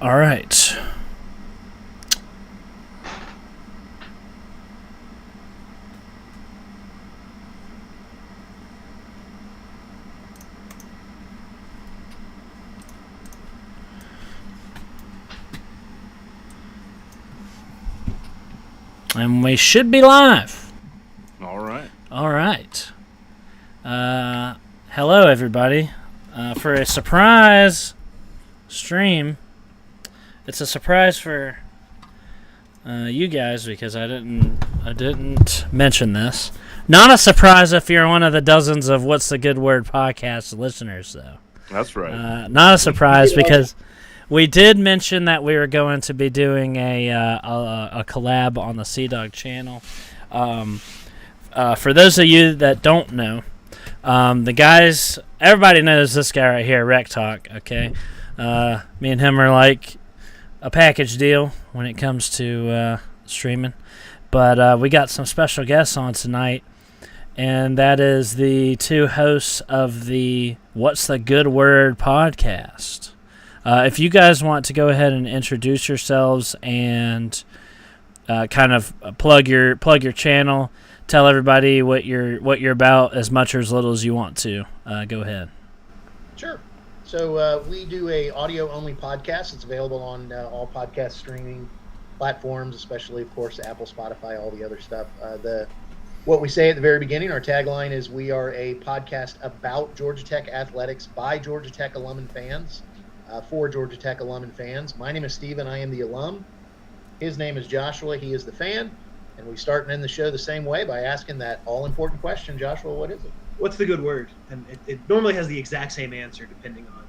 All right. And we should be live. All right. All right. Hello, everybody. For a surprise stream, it's a surprise for you guys because I didn't mention this. Not a surprise if you're one of the dozens of What's the Good Word podcast listeners, though. That's right. Not a surprise because we did mention that we were going to be doing a collab on the Sea Dog channel. For those of you that don't know, the guys, everybody knows this guy right here, Rec Talk. Okay, me and him are like a package deal when it comes to streaming. But we got some special guests on tonight, and that is the two hosts of the What's the Good Word podcast. If you guys want to go ahead and introduce yourselves and kind of plug your channel, tell everybody what you're about as much or as little as you want to. Go ahead. Sure. So we do a audio-only podcast. It's available on all podcast streaming platforms, especially, of course, Apple, Spotify, all the other stuff. What we say at the very beginning, our tagline is, we are a podcast about Georgia Tech athletics by Georgia Tech alum and fans, for Georgia Tech alum and fans. My name is Steven. I am the alum. His name is Joshua. He is the fan. And we start and end the show the same way by asking that all-important question. Joshua, what is it? What's the good word? And it normally has the exact same answer depending on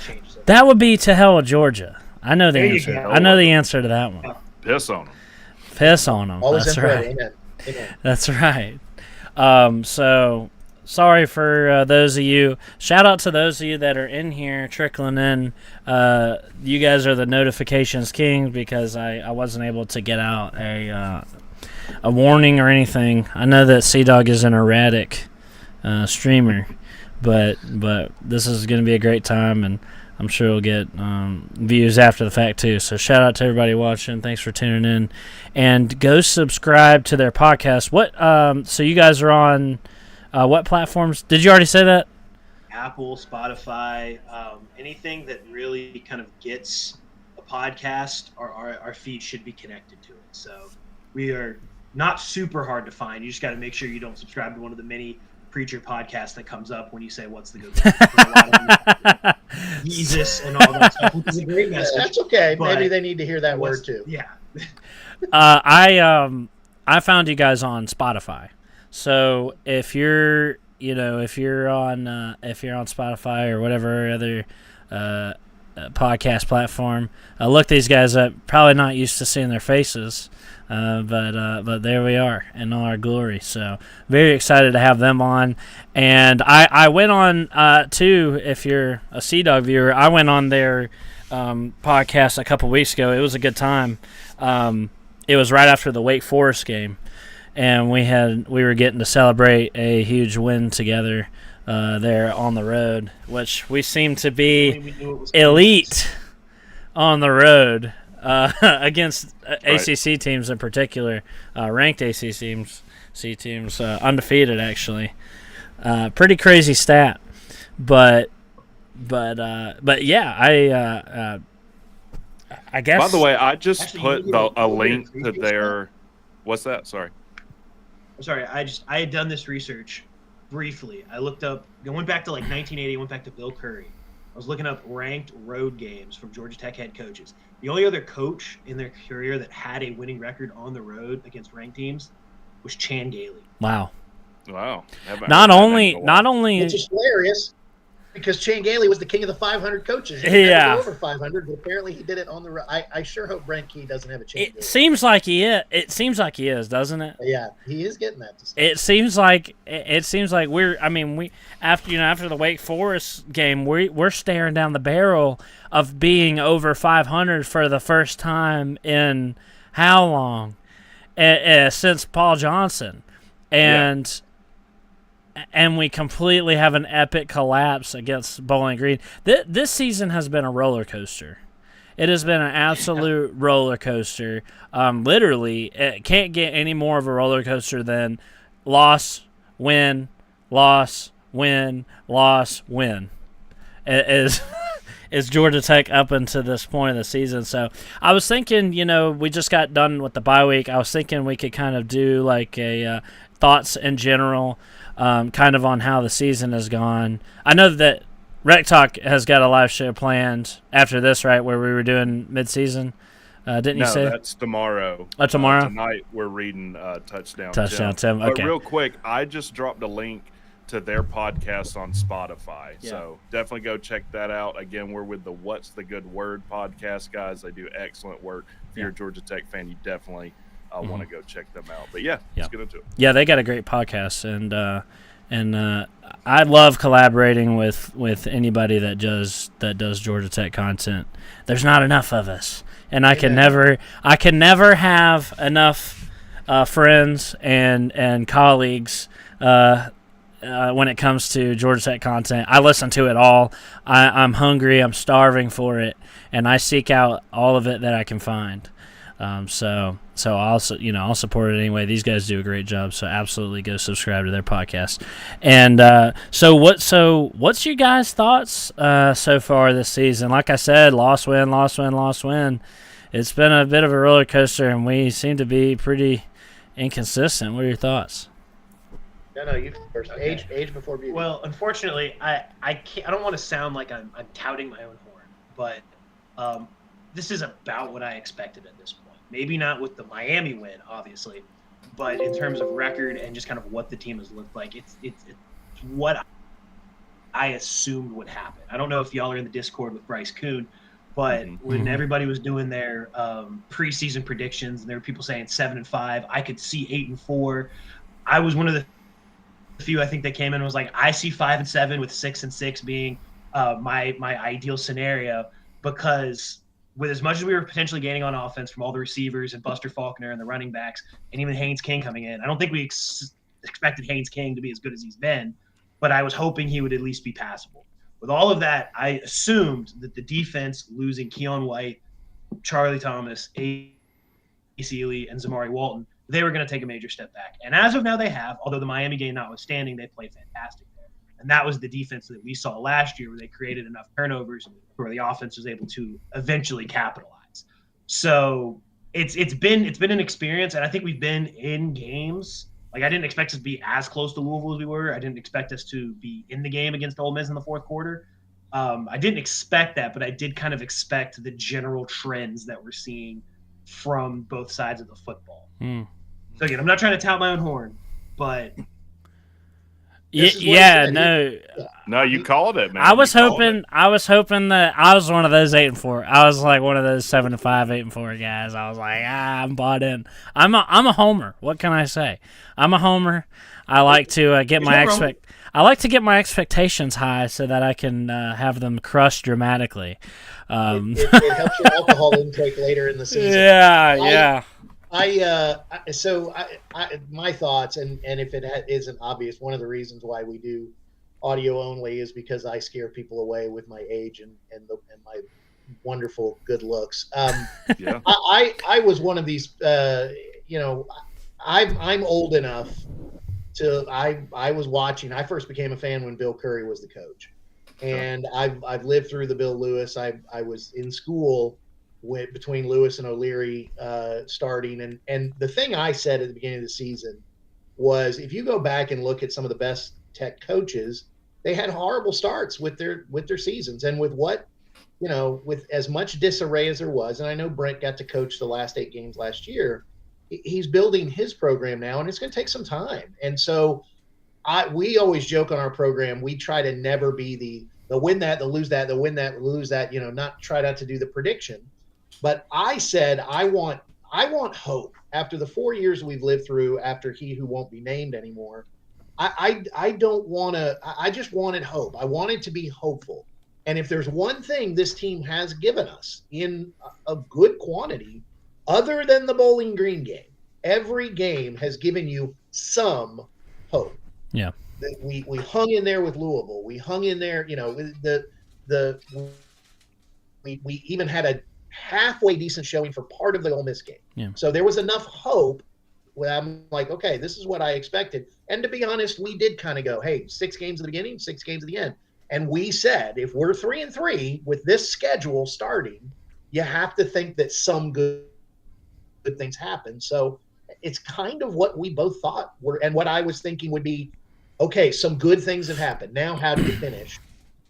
change. So. That would be to hell with Georgia. I know the answer. Go. I know the answer to that one. Piss on them. Piss on them. Always That's input. right. Amen. Amen. That's right. So sorry for those of you. Shout out to those of you that are in here trickling in. You guys are the notifications king because I wasn't able to get out a warning or anything. I know that Sea Dog is an erratic streamer, but this is going to be a great time, and I'm sure we'll get views after the fact too. So shout out to everybody watching. Thanks for tuning in, and go subscribe to their podcast. What? So you guys are on what platforms? Did you already say that? Apple, Spotify, anything that really kind of gets a podcast, our feed should be connected to it. So we are not super hard to find. You just got to make sure you don't subscribe to one of the many preacher podcasts that comes up when you say what's the good word. Jesus and all that stuff, which is a great message. That's okay. But maybe they need to hear that word too. Yeah. I found you guys on Spotify. So if you're on Spotify or whatever other podcast platform, look these guys up. Probably not used to seeing their faces, but there we are in all our glory. So very excited to have them on. And I went on too. If you're a Sea Dog viewer, I went on their podcast a couple weeks ago. It was a good time. It was right after the Wake Forest game, and we were getting to celebrate a huge win together there on the road, which we seem to be elite on the road against ACC teams in particular, ranked ACC teams, undefeated actually. Pretty crazy stat, but yeah, I guess. By the way, I just Actually, put a link to their. What's that? Sorry. I'm sorry. I had done this research briefly. I looked up, went back to like 1980, went back to Bill Curry. I was looking up ranked road games from Georgia Tech head coaches. The only other coach in their career that had a winning record on the road against ranked teams was Chan Gailey. Wow. Not only Which is hilarious because Chan Gailey was the king of the 500 coaches. He Yeah. never go over 500, but apparently he did it on the road. I sure hope Brent Key doesn't have a Chan Gailey. It seems like he is. It seems like he is, doesn't it? Yeah, he is getting that. It seems like we after the Wake Forest game, we're staring down the barrel of being over 500 for the first time in how long? Since Paul Johnson, and we completely have an epic collapse against Bowling Green. This season has been a roller coaster. It has been an absolute roller coaster. Literally, it can't get any more of a roller coaster than loss, win, loss, win, loss, win. It is Georgia Tech up until this point of the season. So I was thinking, we just got done with the bye week. I was thinking we could kind of do like a thoughts in general, kind of on how the season has gone. I know that Rec Talk has got a live show planned after this, right, where we were doing mid-season. Didn't you say? No, that's tomorrow. Oh, tomorrow? Tonight we're reading Touchdown Tim. Okay. But real quick, I just dropped a link to their podcast on Spotify. Yeah. So definitely go check that out. Again, we're with the What's the Good Word podcast guys. They do excellent work. If you're a Georgia Tech fan, you definitely want to go check them out. But let's get into it. Yeah, they got a great podcast, and I love collaborating with anybody that does Georgia Tech content. There's not enough of us, and I can never have enough friends and colleagues when it comes to Georgia Tech content. I listen to it all. I'm hungry. I'm starving for it, and I seek out all of it that I can find. So I'll support it anyway. These guys do a great job. So absolutely go subscribe to their podcast. And so what's your guys' thoughts so far this season? Like I said, loss win. It's been a bit of a roller coaster, and we seem to be pretty inconsistent. What are your thoughts? No, you first. Okay. Age before beauty. Well, unfortunately, I can't. I don't want to sound like I'm touting my own horn, but this is about what I expected at this point. Maybe not with the Miami win, obviously, but in terms of record and just kind of what the team has looked like, it's what I assumed would happen. I don't know if y'all are in the Discord with Bryce Kuhn, but when everybody was doing their preseason predictions and there were people saying 7-5, I could see 8-4. I was one of the few, I think, that came in and was like, I see 5-7 with 6-6 being my ideal scenario, because with as much as we were potentially gaining on offense from all the receivers and Buster Faulkner and the running backs and even Haynes King coming in, I don't think we expected Haynes King to be as good as he's been, but I was hoping he would at least be passable. With all of that, I assumed that the defense, losing Keon White, Charlie Thomas, A. Sealy, and Zamari Walton, they were going to take a major step back. And as of now, they have, although the Miami game notwithstanding, they played fantastic there. And that was the defense that we saw last year, where they created enough turnovers where the offense was able to eventually capitalize. So it's been an experience, and I think we've been in games. Like, I didn't expect us to be as close to Louisville as we were. I didn't expect us to be in the game against Ole Miss in the fourth quarter. I didn't expect that, but I did kind of expect the general trends that we're seeing from both sides of the football. So again, I'm not trying to tout my own horn, but No, you called it, man. I was hoping that I was one of those 8-4. I was like one of those 7-5, 8-4 guys. I was like, I'm bought in. I'm a homer. What can I say? I'm a homer. I like to get my expectations high so that I can have them crushed dramatically. It helps your alcohol intake later in the season. Yeah. My thoughts, and if it isn't obvious, one of the reasons why we do audio only is because I scare people away with my age and my wonderful good looks. I was one of these. I'm old enough to. I was watching. I first became a fan when Bill Curry was the coach, and I've lived through the Bill Lewis. I was in school between Lewis and O'Leary starting, and the thing I said at the beginning of the season was, if you go back and look at some of the best Tech coaches, they had horrible starts with their seasons, and with as much disarray as there was, and I know Brent got to coach the last 8 games last year, he's building his program now, and it's going to take some time. And so we always joke on our program, we try to never be the win that, the lose that, the win that, the lose that, try not to do the prediction. But I said, I want hope after the 4 years we've lived through, after he who won't be named anymore. I don't want to, I just wanted hope. I wanted to be hopeful. And if there's one thing this team has given us in a good quantity, other than the Bowling Green game, every game has given you some hope. Yeah. We hung in there with Louisville. We hung in there, we even had halfway decent showing for part of the Ole Miss game. Yeah. So there was enough hope where I'm like, okay, this is what I expected. And to be honest, we did kind of go, hey, 6 games at the beginning, 6 games at the end. And we said, if we're 3-3 with this schedule starting, you have to think that some good things happen. So it's kind of what we both thought were, and what I was thinking would be, okay, some good things have happened. Now, how do you finish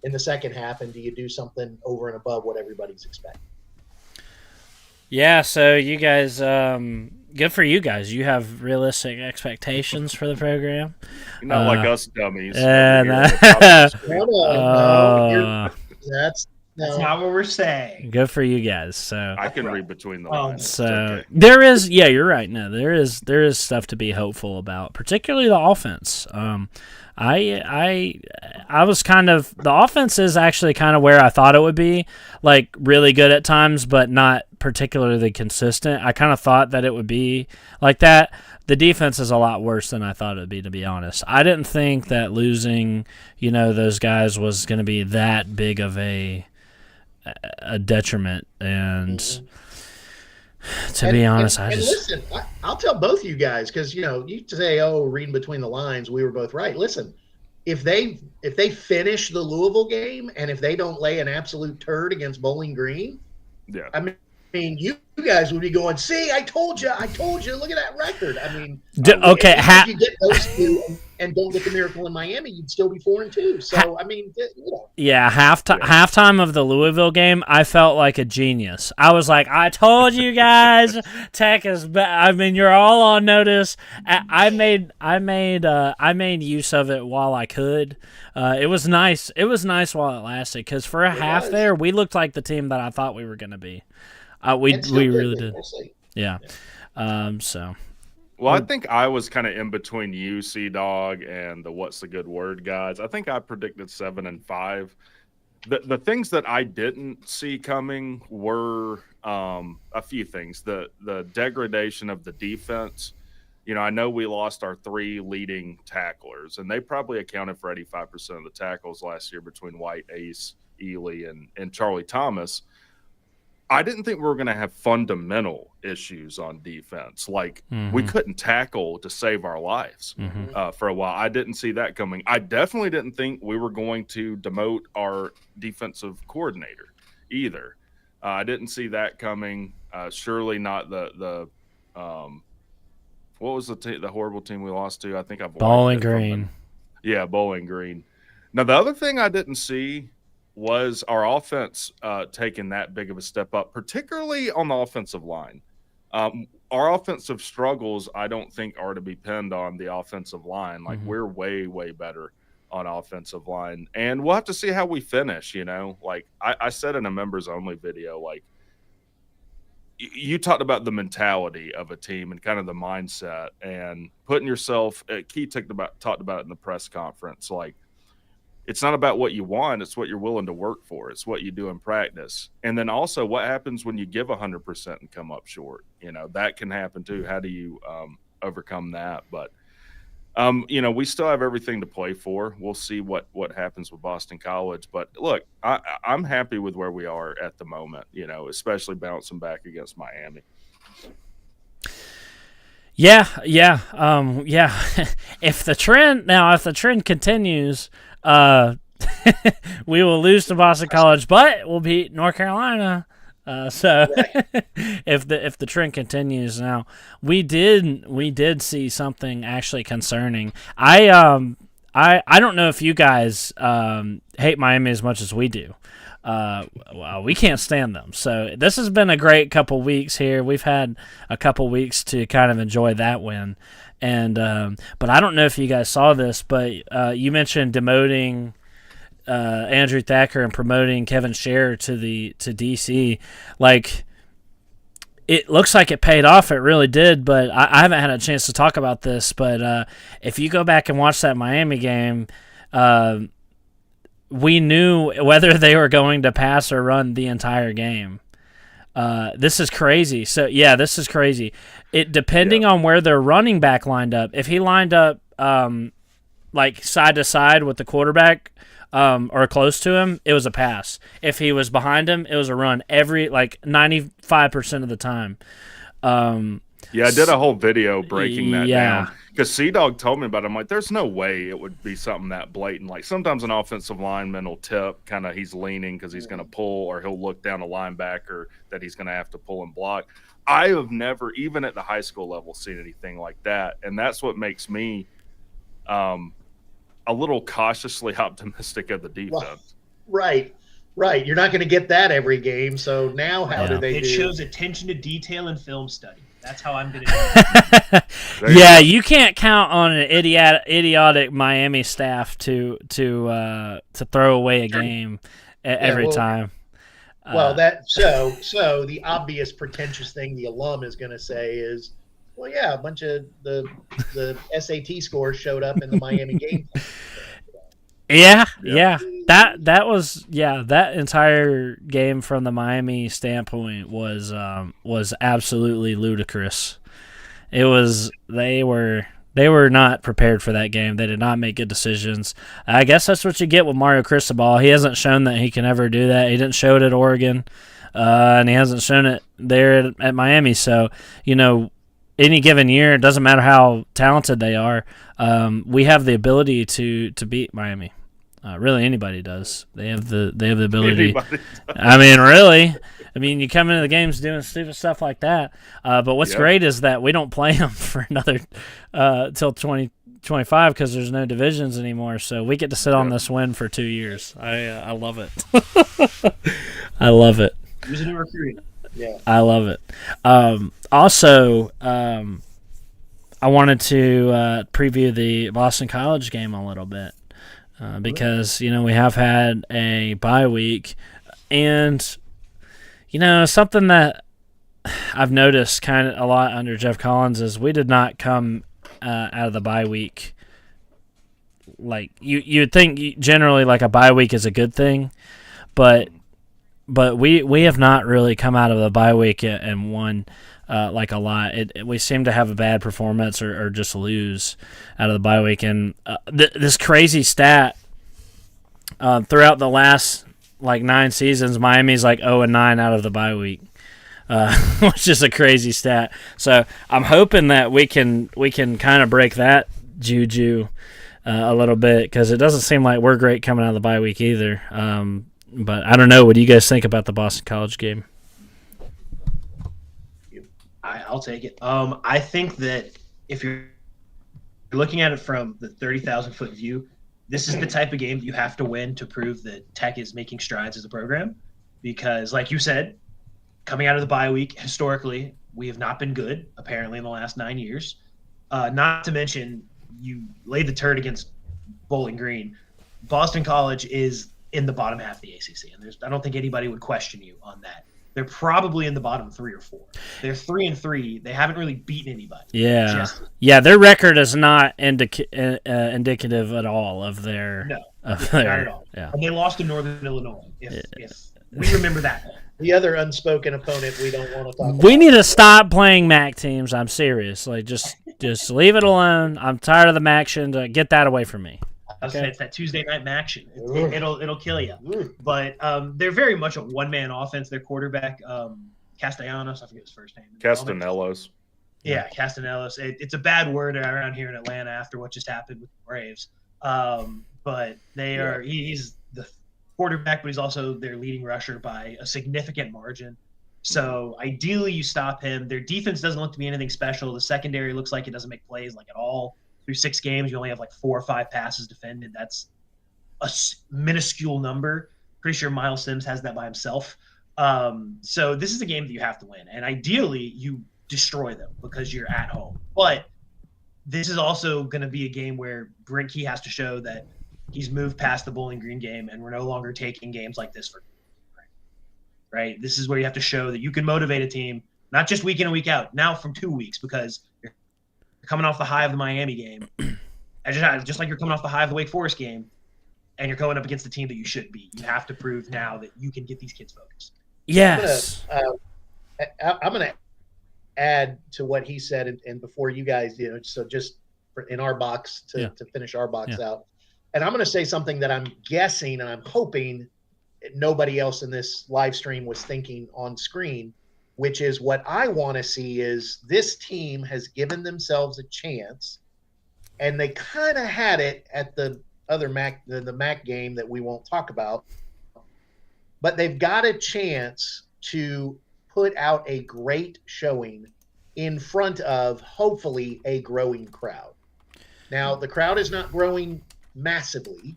in the second half, and do you do something over and above what everybody's expecting? Yeah, so you guys, good for you guys. You have realistic expectations for the program. You're not like us dummies. No. That's not what we're saying. Good for you guys. So I can read between the lines. So okay. there is, yeah, you're right. No, there is stuff to be hopeful about, particularly the offense. I was kind of, the offense is actually kind of where I thought it would be, like really good at times, but not particularly consistent. I kind of thought that it would be like that. The defense is a lot worse than I thought it would be, to be honest. I didn't think that losing, those guys was going to be that big of a detriment. And to be honest, listen, I'll tell both you guys, because you say, "Oh, reading between the lines, we were both right." Listen, if they finish the Louisville game and if they don't lay an absolute turd against Bowling Green, yeah, I mean, you guys would be going, "See, I told you, look at that record." I mean, okay, if you get those two and don't get the miracle in Miami, you'd still be 4-2. So I mean, yeah, halftime of the Louisville game, I felt like a genius. I was like, "I told you guys, Tech is I mean, you're all on notice." I made use of it while I could. It was nice. It was nice while it lasted, because for a half there, we looked like the team that I thought we were going to be. We really did. Yeah. So. Well, I think I was kind of in between you, C-Dog, and the What's the Good Word guys. I think I predicted 7-5. The things that I didn't see coming were a few things. The degradation of the defense. I know we lost our 3 leading tacklers, and they probably accounted for 85% of the tackles last year between White, Ace, Ely, and Charlie Thomas. I didn't think we were going to have fundamental issues on defense. Like, we couldn't tackle to save our lives for a while. I didn't see that coming. I definitely didn't think we were going to demote our defensive coordinator either. I didn't see that coming. Surely not the what was the horrible team we lost to? I think I've Bowling Green. Yeah, Bowling Green. Now, the other thing I didn't see was our offense taking that big of a step up, particularly on the offensive line. Our offensive struggles, I don't think, are to be pinned on the offensive line. Like, we're way, way better on offensive line. And we'll have to see how we finish, Like, I said in a members-only video, like, you talked about the mentality of a team and kind of the mindset and putting yourself – Key talked about it in the press conference, like, it's not about what you want. It's what you're willing to work for. It's what you do in practice. And then also what happens when you give 100% and come up short. That can happen too. How do you overcome that? But, we still have everything to play for. We'll see what happens with Boston College. But, look, I'm happy with where we are at the moment, especially bouncing back against Miami. Yeah. If the trend continues, we will lose to Boston College, but we'll beat North Carolina. So if the trend continues, now we did see something actually concerning. I don't know if you guys hate Miami as much as we do. We can't stand them. So this has been a great couple weeks here. We've had a couple weeks to kind of enjoy that win. And but I don't know if you guys saw this, but you mentioned demoting Andrew Thacker and promoting Kevin Scherer to DC. Like, it looks like it paid off. It really did, but I haven't had a chance to talk about this. But if you go back and watch that Miami game, we knew whether they were going to pass or run the entire game. This is crazy. So, yeah, this is crazy. It depending on where their running back lined up. If he lined up like side to side with the quarterback or close to him, it was a pass. If he was behind him, it was a run. 95% of the time. Yeah, I did a whole video breaking that Yeah. down because Dog told me about it. I'm like, there's no way it would be something that blatant. Like sometimes an offensive lineman will tip, kind of he's leaning because he's going to pull, or he'll look down a linebacker that he's going to have to pull and block. I have never, even at the high school level, seen anything like that, and that's what makes me a little cautiously optimistic of the defense. Right. You're not going to get that every game. So now, how do they? It do? shows attention to detail and film study. That's how I'm going to do it. Yeah, you can't count on an idiotic Miami staff to throw away a game every time. Well, so the obvious pretentious thing the alum is going to say is, well, yeah, a bunch of the SAT scores showed up in the Miami game. Yeah. That entire game from the Miami standpoint was absolutely ludicrous. It was they were not prepared for that game. They did not make good decisions. I guess that's what you get with Mario Cristobal. He hasn't shown that he can ever do that. He didn't show it at Oregon, and he hasn't shown it there at Miami. So, any given year, it doesn't matter how talented they are. We have the ability to beat Miami. Really, anybody does. They have the ability. I mean, really. I mean, you come into the games doing stupid stuff like that. But what's great is that we don't play them for another till 2025 because there's no divisions anymore. So we get to sit on this win for 2 years. I love it. I love it. Who's a new recruit? Yeah, I love it. Also, I wanted to preview the Boston College game a little bit. Because, we have had a bye week, and, something that I've noticed kind of a lot under Jeff Collins is we did not come out of the bye week. Like, you'd think generally like a bye week is a good thing, but we have not really come out of the bye week and won like a lot. We seem to have a bad performance or just lose out of the bye week. And this crazy stat throughout the last 9 seasons, Miami's 0-9 out of the bye week, which is a crazy stat. So I'm hoping that we can kind of break that juju a little bit because it doesn't seem like we're great coming out of the bye week either. But I don't know. What do you guys think about the Boston College game? I'll take it. I think that if you're looking at it from the 30,000-foot view, this is the type of game you have to win to prove that Tech is making strides as a program. Because, like you said, coming out of the bye week, historically, we have not been good, apparently, in the last 9 years. Not to mention, you laid the turd against Bowling Green. Boston College is in the bottom half of the ACC, and I don't think anybody would question you on that. They're probably in the bottom 3 or 4. They're 3-3. They haven't really beaten anybody. Yeah, their record is not indicative at all of their. No, not at all. Yeah, and they lost to Northern Illinois. If we remember that one. The other unspoken opponent we don't want to talk about. We need to stop playing MAC teams. I'm serious. Just leave it alone. I'm tired of the MAC shit. Get that away from me. Okay. It's that Tuesday night action. It'll kill you. But they're very much a one-man offense. Their quarterback, Castellanos, I forget his first name. Castellanos. Yeah, Castellanos. It's a bad word around here in Atlanta after what just happened with the Braves. But they are. He's the quarterback, but he's also their leading rusher by a significant margin. So ideally, you stop him. Their defense doesn't look to be anything special. The secondary looks like it doesn't make plays at all. Through 6 games, you only have 4 or 5 passes defended. That's a minuscule number. Pretty sure Miles Sims has that by himself. So this is a game that you have to win. And ideally, you destroy them because you're at home. But this is also going to be a game where Brent Key has to show that he's moved past the Bowling Green game and we're no longer taking games like this for right? This is where you have to show that you can motivate a team, not just week in and week out, now from 2 weeks because you're coming off the high of the Miami game, and just like you're coming off the high of the Wake Forest game, and you're going up against the team that you should beat. You have to prove now that you can get these kids focused. Yes. I'm going to add to what he said, and before you guys, so just in our box to finish our box Yeah. out. And I'm going to say something that I'm guessing and I'm hoping nobody else in this live stream was thinking on screen, which is what I want to see is this team has given themselves a chance, and they kind of had it at the other the MAC game that we won't talk about, but they've got a chance to put out a great showing in front of hopefully a growing crowd. Now, the crowd is not growing massively,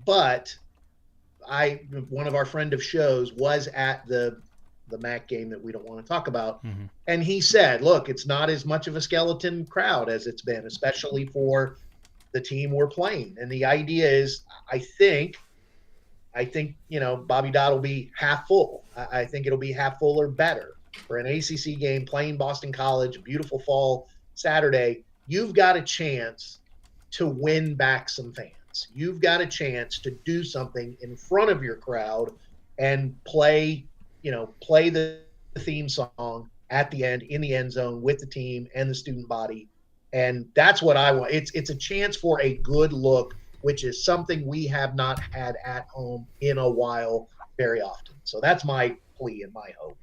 but one of our friend of shows was at the MAC game that we don't want to talk about. Mm-hmm. And he said, look, it's not as much of a skeleton crowd as it's been, especially for the team we're playing. And the idea is, I think, Bobby Dodd will be half full. I think it'll be half full or better for an ACC game playing Boston College, beautiful fall Saturday. You've got a chance to win back some fans. You've got a chance to do something in front of your crowd and play the theme song at the end in the end zone with the team and the student body. And that's what I want. It's a chance for a good look, which is something we have not had at home in a while very often. So that's my plea and my hope.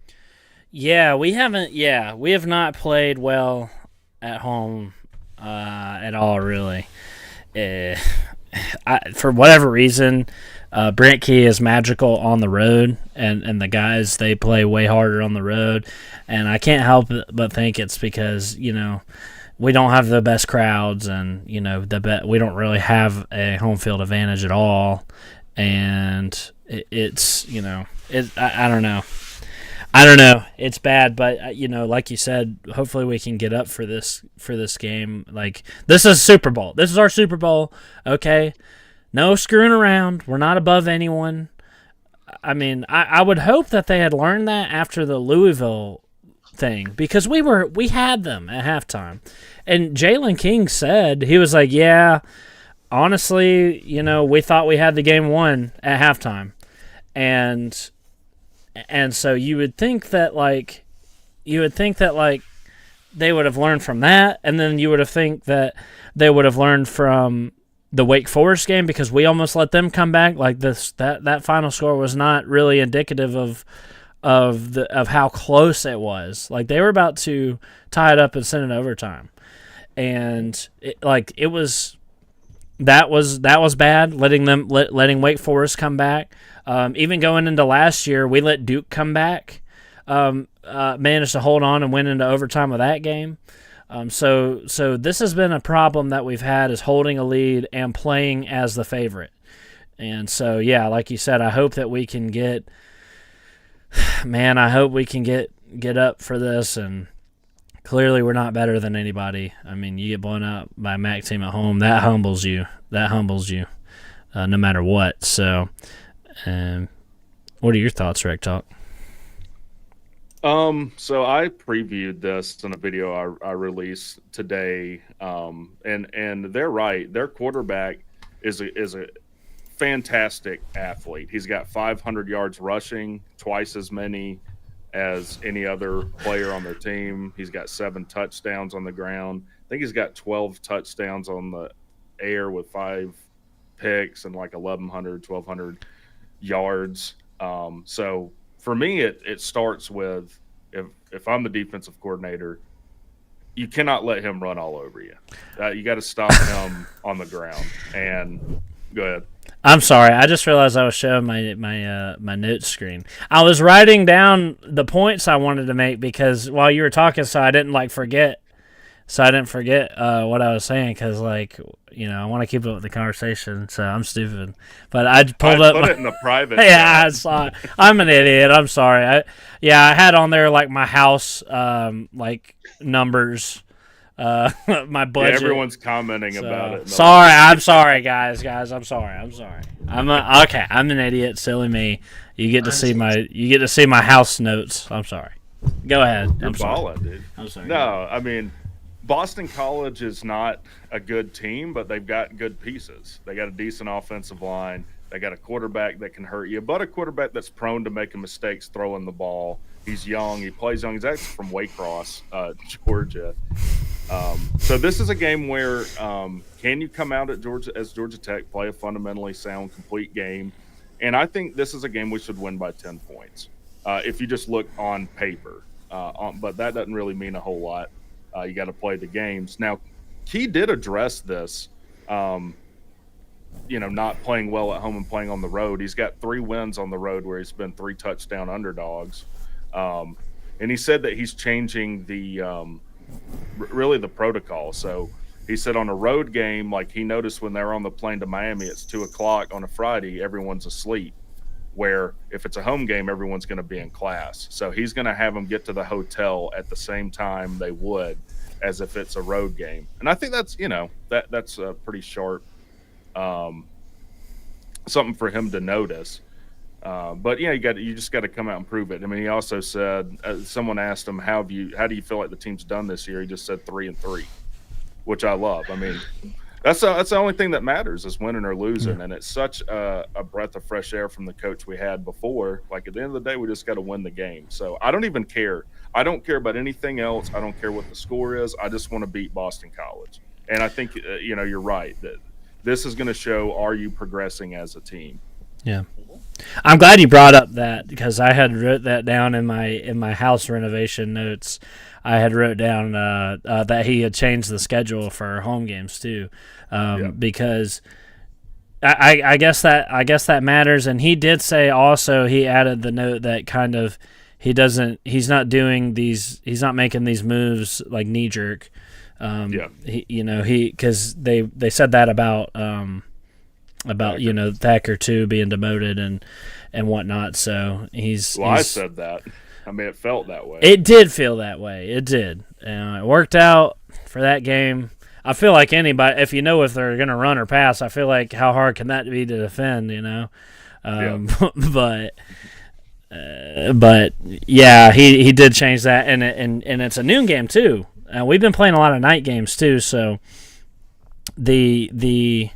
Yeah, we have not played well at home at all, really. For whatever reason, Brent Key is magical on the road, and the guys, they play way harder on the road, and I can't help but think it's because, we don't have the best crowds, and, we don't really have a home field advantage at all, and I don't know. I don't know. It's bad, but like you said, hopefully we can get up for this game. Like, this is Super Bowl. This is our Super Bowl. Okay, no screwing around. We're not above anyone. I mean, I would hope that they had learned that after the Louisville thing, because we had them at halftime, and Jalen King said, he was like, "Yeah, honestly, we thought we had the game won at halftime," And so you would think that they would have learned from that, and then you would have think that they would have learned from the Wake Forest game, because we almost let them come back. Like that final score was not really indicative of how close it was. Like, they were about to tie it up and send it overtime, and that was bad. Letting Wake Forest come back. Even going into last year, we let Duke come back, managed to hold on and win into overtime with that game. So this has been a problem that we've had, is holding a lead and playing as the favorite. And so, yeah, like you said, I hope that we can get up for this. And clearly we're not better than anybody. I mean, you get blown out by a MAC team at home, that humbles you. No matter what. So, what are your thoughts, Rec Talk? So I previewed this in a video I released today, and they're right. Their quarterback is a fantastic athlete. He's got 500 yards rushing, twice as many as any other player on their team. He's got 7 touchdowns on the ground. I think he's got 12 touchdowns on the air with 5 picks and like 1,200 yards. So for me, it starts with, if I'm the defensive coordinator, you cannot let him run all over you. You got to stop him on the ground. And go ahead. I'm sorry. I just realized I was showing my notes screen. I was writing down the points I wanted to make, because while you were talking, so I didn't forget. So I didn't forget what I was saying, because I want to keep up with the conversation. So I'm stupid, but I put it in the private. Yeah, I saw it. I'm an idiot. I'm sorry. I had on there my house numbers, my budget. Yeah, everyone's commenting about it. Sorry, I'm sorry, guys. I'm sorry. I'm an idiot. Silly me. You get to see my house notes. I'm sorry. Go ahead. You're balling, dude. I'm sorry. No, I mean, Boston College is not a good team, but they've got good pieces. They got a decent offensive line. They got a quarterback that can hurt you, but a quarterback that's prone to making mistakes throwing the ball. He's young. He plays young. He's actually from Waycross, Georgia. So this is a game where can you come out at Georgia Tech, play a fundamentally sound, complete game, and I think this is a game we should win by 10 points if you just look on paper. But that doesn't really mean a whole lot. You got to play the games. Now, Key did address this. Not playing well at home and playing on the road. He's got 3 wins on the road where he's been 3 touchdown underdogs. And he said that he's changing really the protocol. So he said on a road game, like he noticed when they're on the plane to Miami, it's 2:00 on a Friday, everyone's asleep. Where if it's a home game, everyone's going to be in class. So he's going to have them get to the hotel at the same time they would as if it's a road game. And I think that's, that's a pretty sharp something for him to notice. But yeah, you just got to come out and prove it. I mean, he also said someone asked him how do you feel like the team's done this year? He just said 3-3, which I love. I mean, that's the only thing that matters is winning or losing, and it's such a breath of fresh air from the coach we had before. Like at the end of the day, we just got to win the game. So I don't even care. I don't care about anything else. I don't care what the score is. I just want to beat Boston College, and I think you're right that this is going to show are you progressing as a team. Yeah. I'm glad you brought up that because I had wrote that down in my house renovation notes. I had wrote down that he had changed the schedule for home games too, because I guess that matters. And he did say also he added the note that kind of he's not making these moves like knee jerk. Because they said that about Thacker too being demoted and whatnot. So I said that. I mean, it felt that way. It did feel that way. It did. It worked out for that game. I feel like anybody, if they're going to run or pass, I feel like how hard can that be to defend, But yeah, he did change that, and it's a noon game too. We've been playing a lot of night games too, so the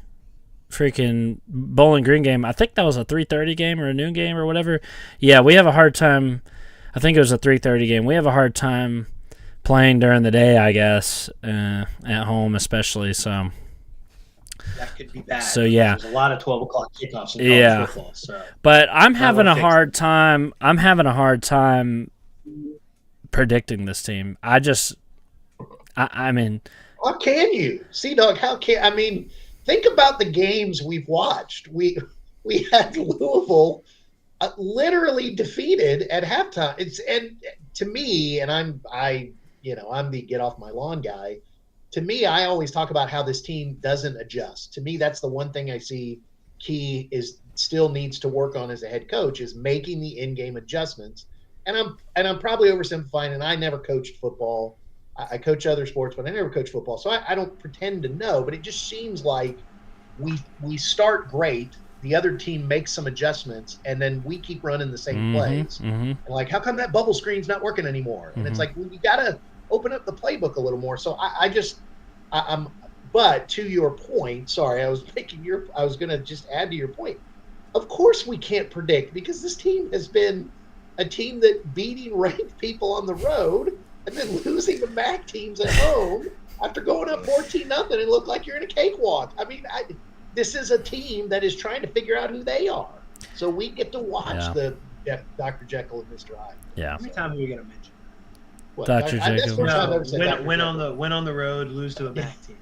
freaking Bowling Green game, I think that was a 3:30 game or a noon game or whatever. Yeah, we have a hard time. I think it was a 3:30 game. We have a hard time playing during the day, I guess, at home especially. So that could be bad. So yeah, there's a lot of 12 o'clock kickoffs in college football. So, but I'm having a hard time. I'm having a hard time predicting this team. I mean, how can you? C-Dog, think about the games we've watched. We had Louisville literally defeated at halftime. And to me, and I'm the get off my lawn guy. To me, I always talk about how this team doesn't adjust. To me, that's the one thing I see Key still needs to work on as a head coach is making the in-game adjustments. And I'm probably oversimplifying, and I never coached football. I coach other sports, but I never coach football. So I don't pretend to know, but it just seems like we start great. The other team makes some adjustments, and then we keep running the same plays. And like, how come that bubble screen's not working anymore? And it's like, well, you got to open up the playbook a little more. So but to your point, sorry, I was going to just add to your point. Of course we can't predict because this team has been a team that beating ranked people on the road and then losing to MAC teams at home after going up 14-0 and look like you're in a cakewalk. I mean, this is a team that is trying to figure out who they are. So we get to watch the Dr. Jekyll and Mr. Hyde. Yeah. How many times are we going to mention that? Dr. Jekyll. Win on the road, lose to a MAC team.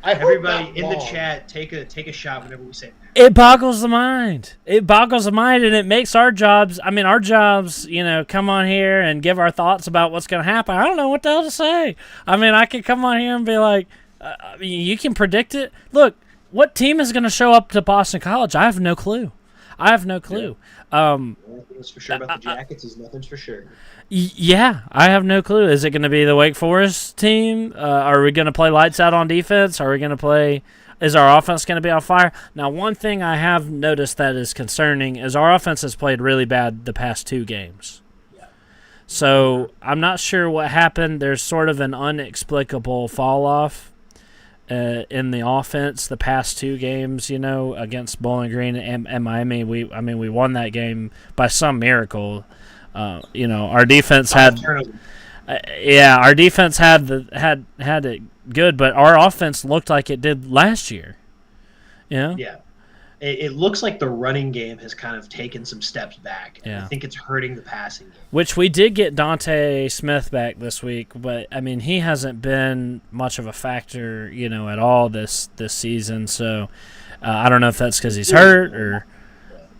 Everybody in the chat, take a shot whenever we say that. It boggles the mind. And it makes our jobs, come on here and give our thoughts about what's going to happen. I don't know what the hell to say. I mean, I could come on here and be like, you can predict it. Look, what team is going to show up to Boston College? I have no clue. Nothing's for sure about the Jackets is nothing's for sure. Yeah, I have no clue. Is it going to be the Wake Forest team? Are we going to play lights out on defense? Is our offense going to be on fire? Now, one thing I have noticed that is concerning is our offense has played really bad the past 2 games. Yeah. So I'm not sure what happened. There's sort of an inexplicable fall off in the offense the past 2 games, against Bowling Green and Miami. We won that game by some miracle. Our defense had good, but our offense looked like it did last year. Yeah. Yeah. It looks like the running game has kind of taken some steps back, and I think it's hurting the passing game. Which we did get Dante Smith back this week, but I mean he hasn't been much of a factor, at all this season. So I don't know if that's because he's hurt or.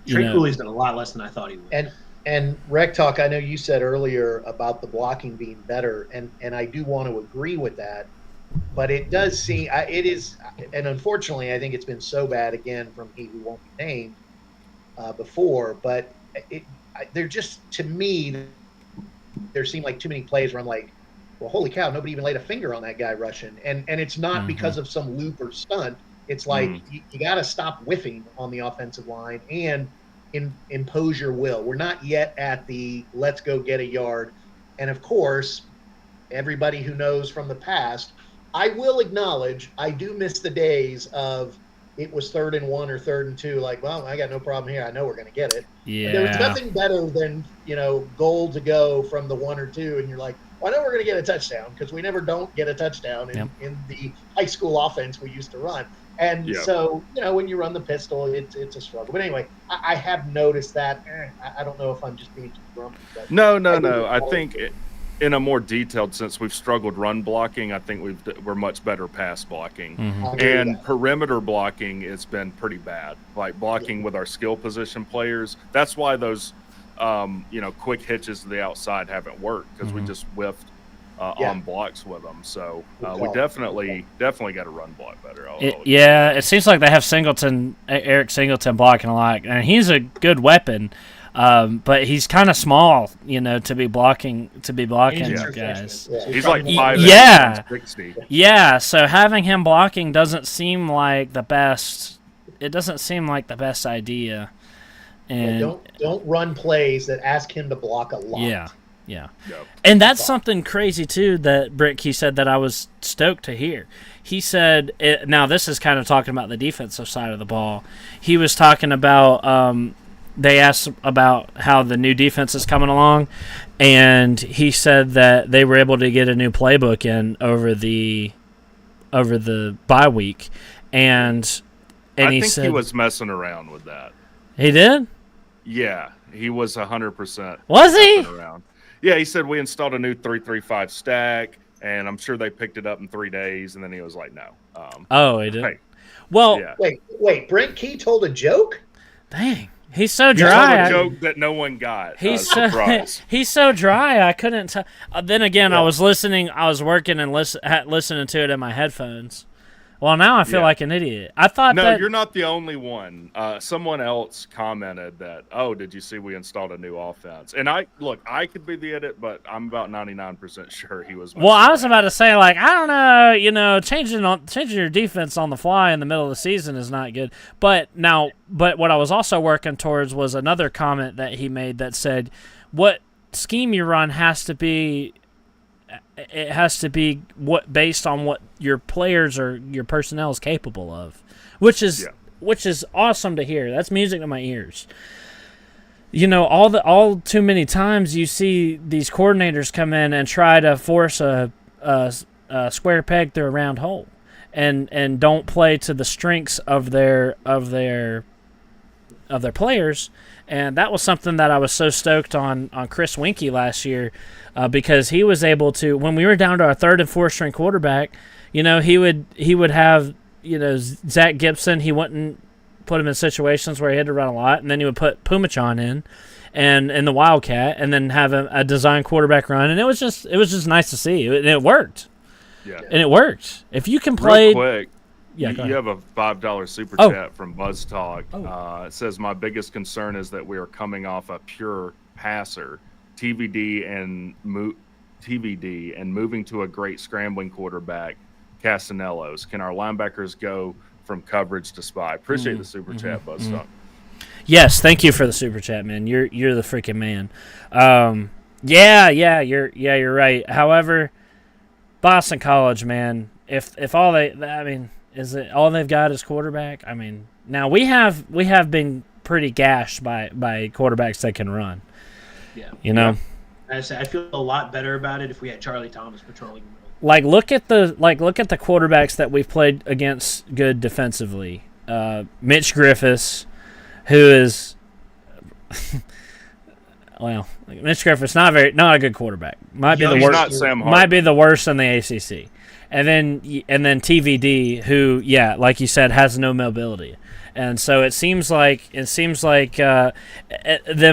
Trey Cooley's done a lot less than I thought he would. And Rec Talk, I know you said earlier about the blocking being better, and I do want to agree with that. But it does seem it is, and unfortunately, I think it's been so bad again from he who won't be named before. But they're just, to me, there seem like too many plays where I'm like, well, holy cow, nobody even laid a finger on that guy rushing, and it's not because of some loop or stunt. It's like you got to stop whiffing on the offensive line and impose your will. We're not yet at the let's go get a yard, and of course, everybody who knows from the past. I will acknowledge I do miss the days of it was 3rd and 1 or 3rd and 2. Like, well, I got no problem here. I know we're going to get it. Yeah. There was nothing better than, goal to go from the 1 or 2. And you're like, well, I know we're going to get a touchdown because we never don't get a touchdown in the high school offense we used to run. And so, when you run the pistol, it's a struggle. But anyway, I have noticed that. I don't know if I'm just being too grumpy. But No. I think in a more detailed sense, we've struggled run blocking. I think we're much better pass blocking. And perimeter blocking has been pretty bad. Like blocking with our skill position players. That's why those, quick hitches to the outside haven't worked because we just whiffed on blocks with them. So we definitely got to run block better. It seems like they have Eric Singleton blocking a lot, and he's a good weapon. But he's kind of small, to be blocking guys. He's like 5'8", yeah, 60. Yeah. So having him blocking doesn't seem like the best. It doesn't seem like the best idea. And don't run plays that ask him to block a lot. Yeah. And that's something crazy too that Brick he said that I was stoked to hear. He said, now this is kind of talking about the defensive side of the ball. He was talking about. They asked about how the new defense is coming along, and he said that they were able to get a new playbook in over the bye week, and I think he was messing around with that. He did? Yeah, he was 100%. Was he? Around. Yeah, he said we installed a new 3-3-5 stack, and I'm sure they picked it up in 3 days, and then he was like, no. He did. Right. Well, wait, Brent Key told a joke? Dang. He's so dry. He told a joke that no one got. He's so dry. I couldn't tell. Then again, I was listening. I was working and listening to it in my headphones. Well, now I feel like an idiot. I thought you're not the only one. Someone else commented that, did you see we installed a new offense? And I could be the idiot, but I'm about 99% sure he was. Well, I was about to say, I don't know, changing your defense on the fly in the middle of the season is not good. But what I was also working towards was another comment that he made that said, what scheme you run has to be based on what your players or your personnel is capable of, which is awesome to hear. That's music to my ears. All too many times you see these coordinators come in and try to force a square peg through a round hole, and don't play to the strengths of their players. And that was something that I was so stoked on Chris Winkie last year, because he was able to, when we were down to our 3rd and 4th string quarterback, he would have, Zach Gibson. He wouldn't put him in situations where he had to run a lot, and then he would put Pumachan in the Wildcat, and then have a design quarterback run, and it was just nice to see. It worked. Yeah, and it worked. If you can play. Real quick. Yeah, you have a $5 super chat from Buzz Talk. It says, my biggest concern is that we are coming off a pure passer, TVD and moving to a great scrambling quarterback, Castanellos. Can our linebackers go from coverage to spy? Appreciate the super chat, Buzz Talk. Yes, thank you for the super chat, man. You're the freaking man. You're right. However, Boston College, man, if all is it all they've got is quarterback? I mean, now we have been pretty gashed by quarterbacks that can run. Yeah. You know? I feel a lot better about it if we had Charlie Thomas patrolling the middle. look at the quarterbacks that we've played against good defensively. Mitch Griffiths, who is well, Mitch Griffiths not a good quarterback. Might be the He's worst. not Sam Hartman. Might be the worst in the ACC. And then TVD, who like you said, has no mobility. And so it seems like them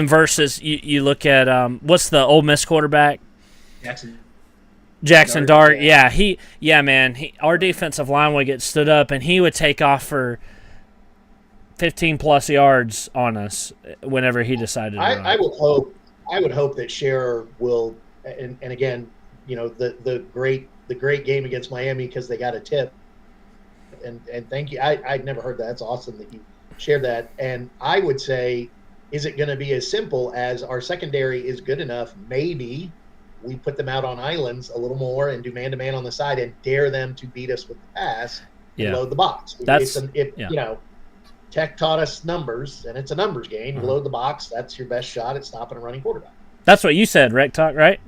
versus you look at what's the Ole Miss quarterback? Jackson Dart. Yeah, our defensive line would get stood up and he would take off for 15 plus yards on us whenever he decided to run. I would hope that Scherer will, and again, the great game against Miami because they got a tip. And thank you. I'd never heard that. That's awesome that you shared that. And I would say, is it going to be as simple as our secondary is good enough? Maybe we put them out on islands a little more and do man-to-man on the side and dare them to beat us with the pass and load the box. Tech taught us numbers, and it's a numbers game. You load the box. That's your best shot at stopping a running quarterback. That's what you said, Rec Talk, right?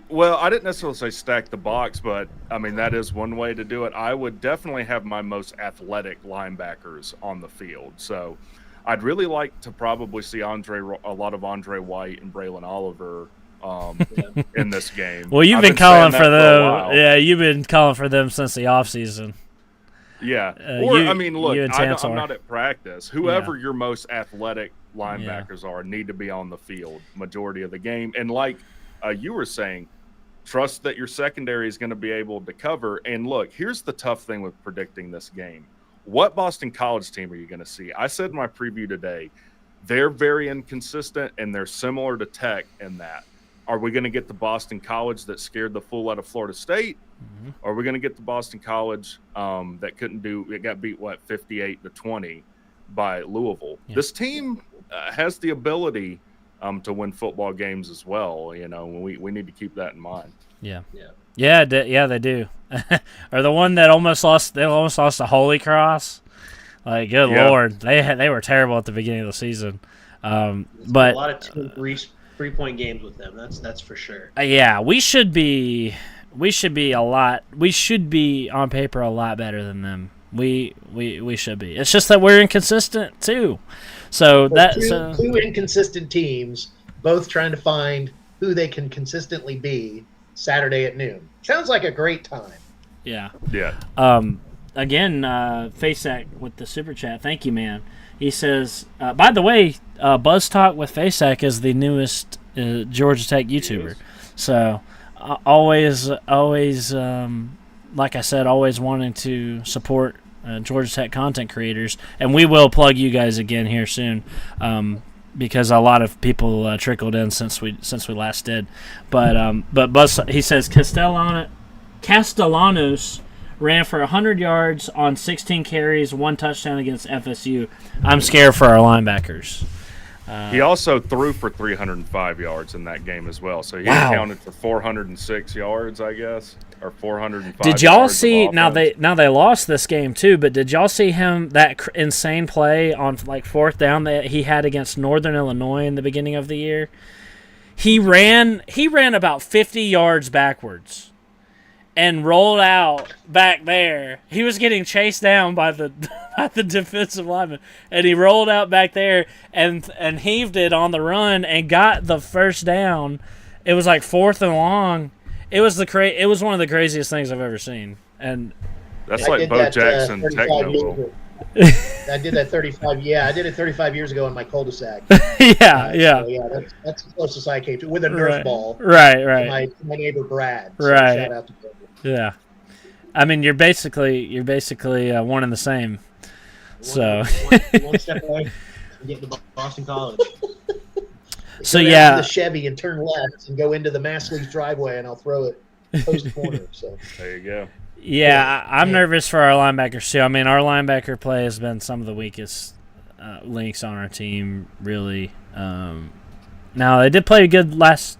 Well, I didn't necessarily say stack the box, but I mean that is one way to do it. I would definitely have my most athletic linebackers on the field. So I'd really like to probably see a lot of Andre White and Braylon Oliver in this game. Well, you've been calling for them. Yeah, you've been calling for them since the offseason. Yeah. Look, I'm not at practice. Whoever your most athletic linebackers are need to be on the field majority of the game. And like you were saying, trust that your secondary is going to be able to cover. And look, here's the tough thing with predicting this game. What Boston College team are you going to see? I said in my preview today, they're very inconsistent and they're similar to Tech in that. Are we going to get the Boston College that scared the fool out of Florida State? Mm-hmm. Or are we going to get the Boston College that it got beat, 58-20 by Louisville? Yeah. This team has the ability to win football games as well. We need to keep that in mind. Yeah, they do. Or the one that almost lost to Holy Cross. Like, good Lord, they were terrible at the beginning of the season. But a lot of 3-point games with them. That's for sure. We should be on paper a lot better than them. We should be. It's just that we're inconsistent too. So two inconsistent teams, both trying to find who they can consistently be Saturday at noon. Sounds like a great time. Yeah. Yeah. Again, Faceac with the super chat. Thank you, man. He says, by the way, Buzz Talk with Faceac is the newest Georgia Tech YouTuber. So always, like I said, always wanting to support Georgia Tech content creators, and we will plug you guys again here soon, because a lot of people trickled in since we last did. But Buzz, he says Castellanos ran for 100 yards on 16 carries, 1 touchdown against FSU. I'm scared for our linebackers. He also threw for 305 yards in that game as well. So he accounted for 406 yards, I guess, or 405. Did y'all see? Now they lost this game too, but did y'all see him that insane play on like 4th down that he had against Northern Illinois in the beginning of the year? He ran about 50 yards backwards and rolled out back there. He was getting chased down by the defensive lineman, and he rolled out back there and heaved it on the run and got the first down. It was like 4th and long. It was one of the craziest things I've ever seen. And that's like Bo Jackson techno. I did that 35. Yeah, I did it 35 years ago in my cul-de-sac. So that's the closest I came to with a Nerf ball. Right. My neighbor Brad. So right. Shout out to Brad. Yeah, I mean you're basically one and the same. One step away from getting to Boston College. So to the Chevy and turn left and go into the Massley's driveway, and I'll throw it post corner. So there you go. Yeah, I'm nervous for our linebackers too. I mean, our linebacker play has been some of the weakest links on our team, really. Now they did play a good last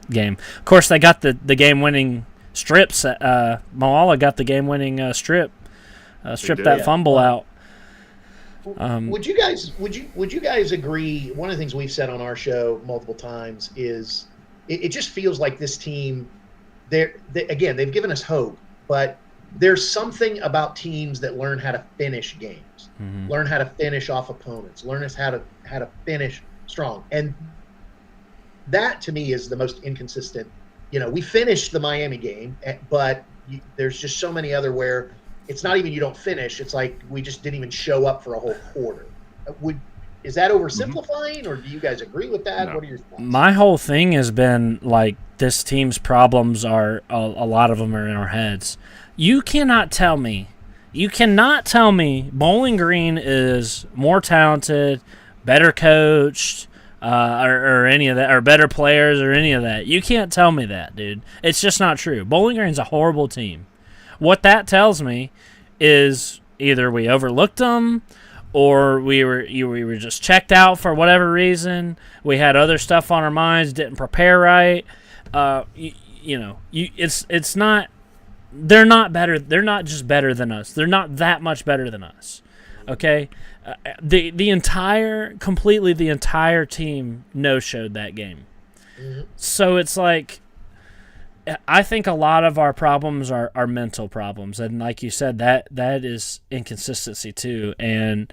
game. Of course, they got the game-winning strips. Moala got the game-winning strip. Strip that fumble out. Would you guys agree? One of the things we've said on our show multiple times is it just feels like this team again, they've given us hope, but there's something about teams that learn how to finish games, learn how to finish off opponents, learn us how to finish strong, and that to me is the most inconsistent. We finished the Miami game, but there's just so many other where it's not even you don't finish. It's like we just didn't even show up for a whole quarter. Is that oversimplifying, or do you guys agree with that? No. What are your thoughts? My whole thing has been like this team's problems are a lot of them are in our heads. You cannot tell me Bowling Green is more talented, better coached, or any of that, or better players, or any of that. You can't tell me that, dude. It's just not true. Bowling Green's a horrible team. What that tells me is either we overlooked them, or we were just checked out for whatever reason. We had other stuff on our minds, didn't prepare right. It's not. They're not better. They're not just better than us. They're not that much better than us. Okay, the entire team no-showed that game. Mm-hmm. So it's like, I think a lot of our problems are mental problems, and like you said, that is inconsistency too. And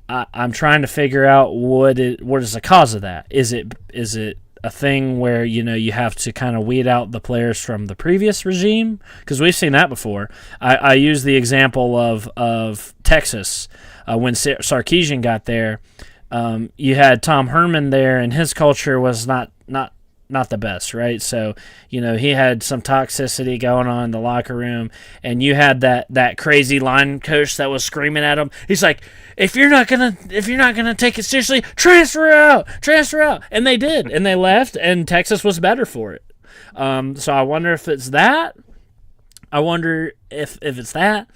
I'm trying to figure out what is the cause of that. Is it a thing where you have to kind of weed out the players from the previous regime? Because we've seen that before. I use the example of Texas when Sarkisian got there. You had Tom Herman there, and his culture was not the best, right? So, he had some toxicity going on in the locker room, and you had that crazy line coach that was screaming at him. He's like, if you're not gonna take it seriously, transfer out, and they did, and they left, and Texas was better for it. So I wonder if it's that. I wonder if it's that.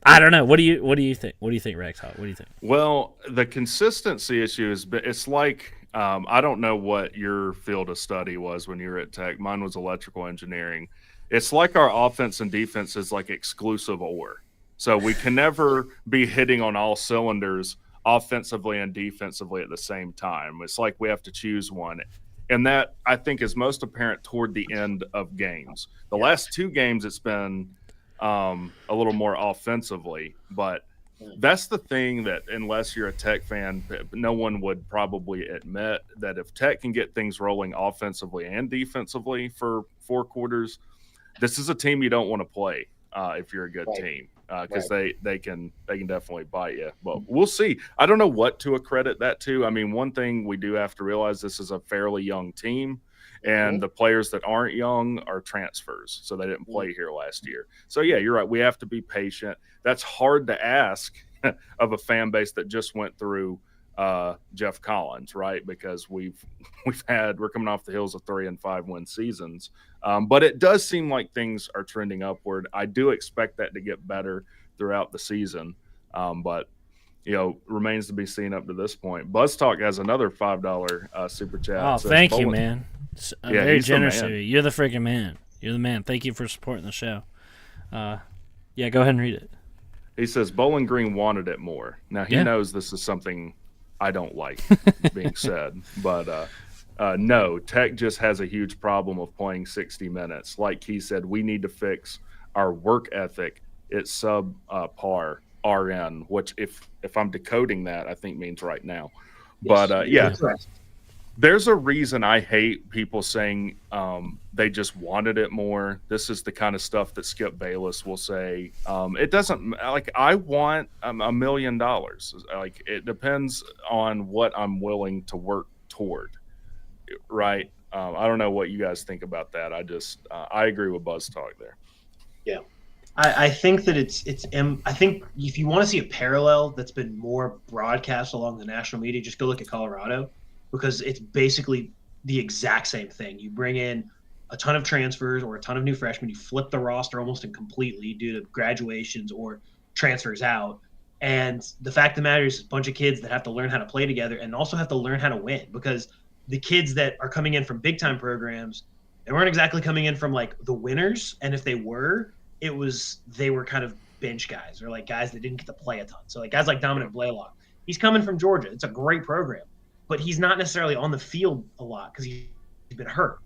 I don't know. What do you think? What do you think, Rex? What do you think? Well, the consistency issue it's like, I don't know what your field of study was when you were at Tech. Mine was electrical engineering. It's like our offense and defense is like exclusive or. So we can never be hitting on all cylinders offensively and defensively at the same time. It's like we have to choose one. And that, I think, is most apparent toward the end of games. The last two games, it's been a little more offensively, but that's the thing that, unless you're a Tech fan, no one would probably admit that if Tech can get things rolling offensively and defensively for 4 quarters, this is a team you don't want to play if you're a good team, because they can definitely bite you. But we'll see. I don't know what to accredit that to. I mean, one thing we do have to realize, this is a fairly young team. And the players that aren't young are transfers, so they didn't play here last year. So, yeah, you're right. We have to be patient. That's hard to ask of a fan base that just went through Jeff Collins, right? Because we're coming off the heels of 3 and 5 win seasons. But it does seem like things are trending upward. I do expect that to get better throughout the season. But remains to be seen up to this point. Buzz Talk has another $5 super chat. Oh, thank you, man. Very generous of you. You're the freaking man. You're the man. Thank you for supporting the show. Go ahead and read it. He says Bowling Green wanted it more. Now, he knows this is something I don't like being said, but no, Tech just has a huge problem of playing 60 minutes. Like he said, we need to fix our work ethic. It's subpar RN, which if I'm decoding that, I think means right now. Yes, but there's a reason I hate people saying they just wanted it more. This is the kind of stuff that Skip Bayless will say. It doesn't, like, I want $1 million. Like, it depends on what I'm willing to work toward, right? I don't know what you guys think about that. I agree with Buzz Talk there. Yeah. I think that I think if you want to see a parallel that's been more broadcast along the national media, just go look at Colorado, because it's basically the exact same thing. You bring in a ton of transfers or a ton of new freshmen, you flip the roster almost completely due to graduations or transfers out. And the fact of the matter is, a bunch of kids that have to learn how to play together and also have to learn how to win, because the kids that are coming in from big time programs, they weren't exactly coming in from like the winners. And if they were, they were kind of bench guys, or like guys that didn't get to play a ton. So like guys like Dominic Blaylock, he's coming from Georgia. It's a great program, but he's not necessarily on the field a lot because he's been hurt.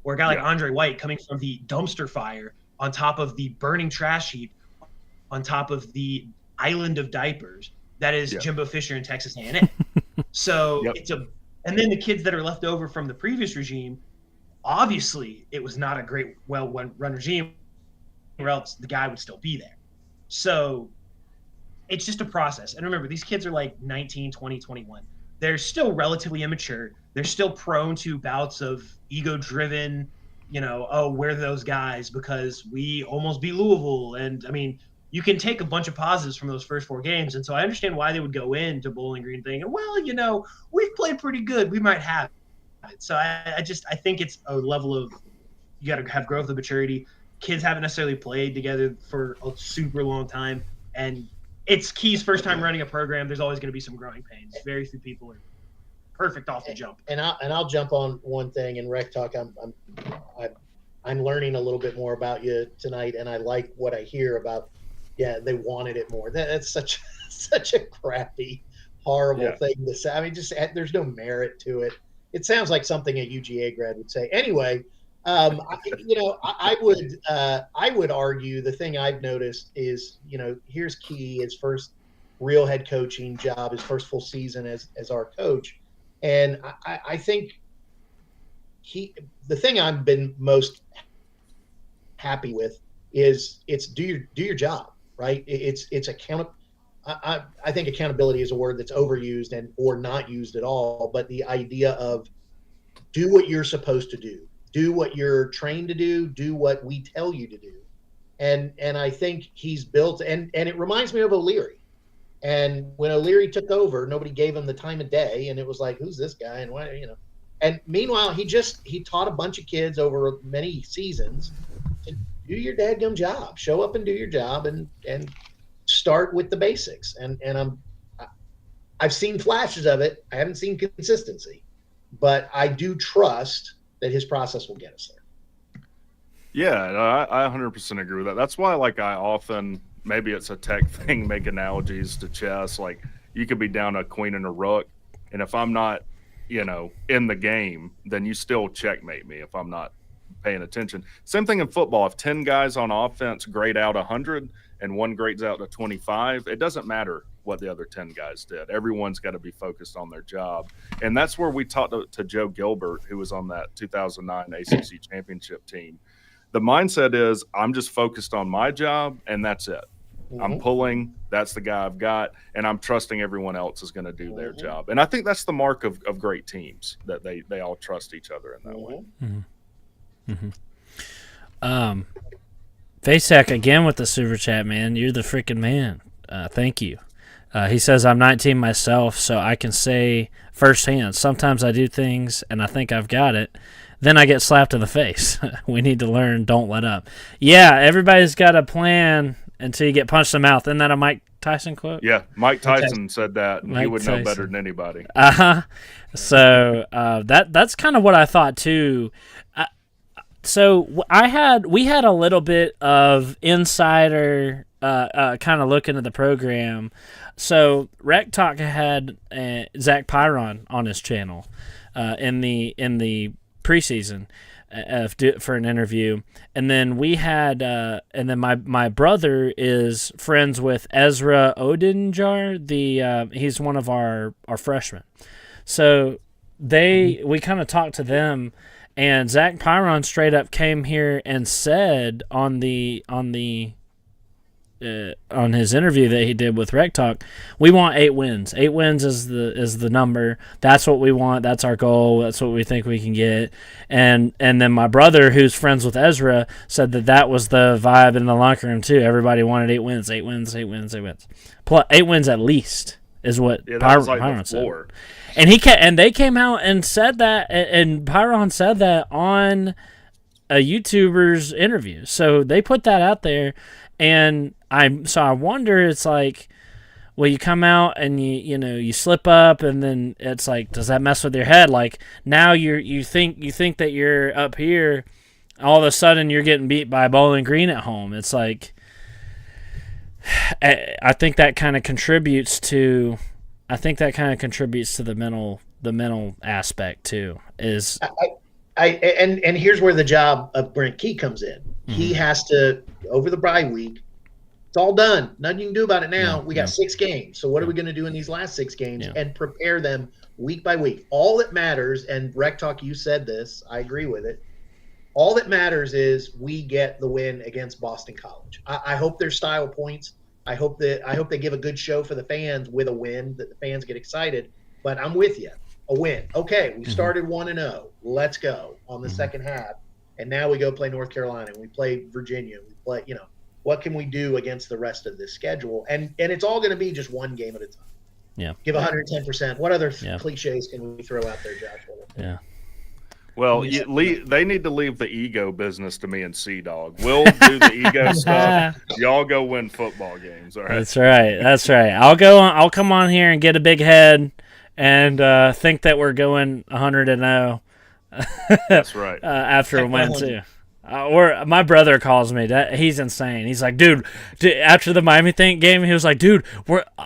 or a guy like Yeah. Andre White coming from the dumpster fire on top of the burning trash heap, on top of the island of diapers that is Yeah. Jimbo Fisher in Texas A&M. So Yep. and then the kids that are left over from the previous regime, obviously it was not a great, well-run regime, or else the guy would still be there. So it's just a process. And remember, these kids are like 19, 20, 21. They're still relatively immature. They're still prone to bouts of ego-driven, oh, we're those guys because we almost beat Louisville. And, I mean, you can take a bunch of positives from those first 4 games. And so I understand why they would go into Bowling Green thinking, well, we've played pretty good. We might have it. So I think it's a level of, you got to have growth of maturity. Kids haven't necessarily played together for a super long time. And it's Key's first time running a program. There's always going to be some growing pains. Very few people are perfect off the jump. And I'll jump on one thing in Rec Talk. I'm learning a little bit more about you tonight, and I like what I hear about. Yeah, they wanted it more. That's such a crappy, horrible thing to say. I mean, just there's no merit to it. It sounds like something a UGA grad would say. Anyway, I would argue the thing I've noticed is, here's Key, his first real head coaching job, his first full season as our coach. And I think the thing I've been most happy with is it's do your job, right? It's I think accountability is a word that's overused or not used at all, but the idea of do what you're supposed to do what you're trained to do what we tell you to do. And I think he's built, and it reminds me of O'Leary. And when O'Leary took over, nobody gave him the time of day, and it was like, who's this guy? And why, and meanwhile, he taught a bunch of kids over many seasons to do your dadgum job, show up and do your job and start with the basics. And I've seen flashes of it. I haven't seen consistency, but I do trust that his process will get us there. Yeah, I 100% agree with that. That's why, I often, maybe it's a tech thing, make analogies to chess. Like, you could be down a queen and a rook, and if I'm not, in the game, then you still checkmate me if I'm not paying attention. Same thing in football. If 10 guys on offense grade out 100 and one grades out to 25, it doesn't matter what the other 10 guys did. Everyone's got to be focused on their job. And that's where we talked to Joe Gilbert, who was on that 2009 ACC championship team. The mindset is, I'm just focused on my job, and that's it. Mm-hmm. I'm pulling, that's the guy I've got, and I'm trusting everyone else is going to do their job. And I think that's the mark of great teams, that they all trust each other in that way. Vasek, again with the super chat, man. You're the freaking man. Thank you. He says, I'm 19 myself, so I can say firsthand, sometimes I do things and I think I've got it. Then I get slapped in the face. We need to learn, don't let up. Yeah, everybody's got a plan until you get punched in the mouth. Isn't that a Mike Tyson quote? Yeah, Mike Tyson said that, and he would know better than anybody. So that's kind of what I thought too. So we had a little bit of insider kind of look into the program. So Rec Talk had Zach Pyron on his channel in the preseason for an interview, and then we had and then my brother is friends with Ezra Odinjar. He's one of our freshmen. So we kind of talked to them. And Zach Pyron straight up came here and said on his interview that he did with Rec Talk, we want 8 wins. 8 wins is the number. That's what we want. That's our goal. That's what we think we can get. And then my brother, who's friends with Ezra, said that was the vibe in the locker room too. Everybody wanted 8 wins. 8 wins. 8 wins. 8 wins. Plus 8 wins at least is what Pyron said. And they came out and said that, and Pyron said that on a YouTuber's interview. So they put that out there, and I wonder, it's like, well, you come out and you slip up, and then it's like, does that mess with your head? Like, now you think that you're up here, all of a sudden you're getting beat by Bowling Green at home. It's like, I think that kind of contributes to. I think that kind of contributes to the mental aspect too. And here's where the job of Brent Key comes in. He has to, over the bye week, it's all done. Nothing you can do about it now. We got 6 games. So what are we going to do in these last 6 games and prepare them week by week? All that matters, and Rec Talk, you said this, I agree with it. All that matters is we get the win against Boston College. I hope there's style points. I hope they give a good show for the fans with a win, that the fans get excited. But I'm with you. A win. Okay, we started 1-0. Let's go on the second half. And now we go play North Carolina. We play Virginia. We play, what can we do against the rest of this schedule? And it's all going to be just one game at a time. Yeah. Give 110%. What other cliches can we throw out there, Joshua? Yeah. Well, they need to leave the ego business to me and Sea-Dog. We'll do the ego stuff. Y'all go win football games, all right? That's right. That's right. I'll come on here and get a big head and think that we're going 100-0. That's right. After a win too. Or my brother calls me. He's insane. He's like, dude, after the Miami game, he was like, dude,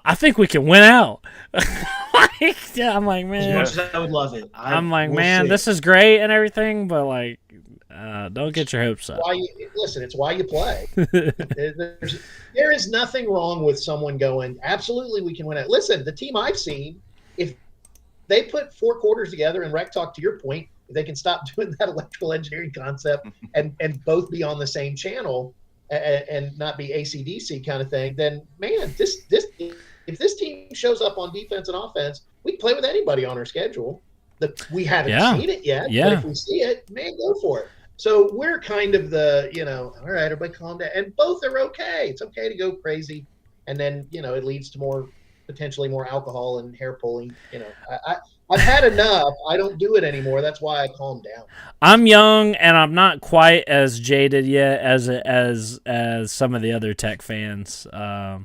I think we can win out. I'm like, man. As much as I would love it. This is great and everything, but like, don't get your hopes up. It's why you play. There is nothing wrong with someone going, absolutely, we can win it. Listen, the team I've seen, if they put 4 quarters together, and Rec Talk, to your point, if they can stop doing that electrical engineering concept and both be on the same channel and not be AC/DC kind of thing, then man, if this team shows up on defense and offense, we can play with anybody on our schedule. We haven't seen it yet, but if we see it, man, go for it. So we're kind of all right, everybody calm down. And both are okay. It's okay to go crazy. And then, it leads to potentially more alcohol and hair pulling. I've had enough. I don't do it anymore. That's why I calm down. I'm young and I'm not quite as jaded yet as some of the other Tech fans. I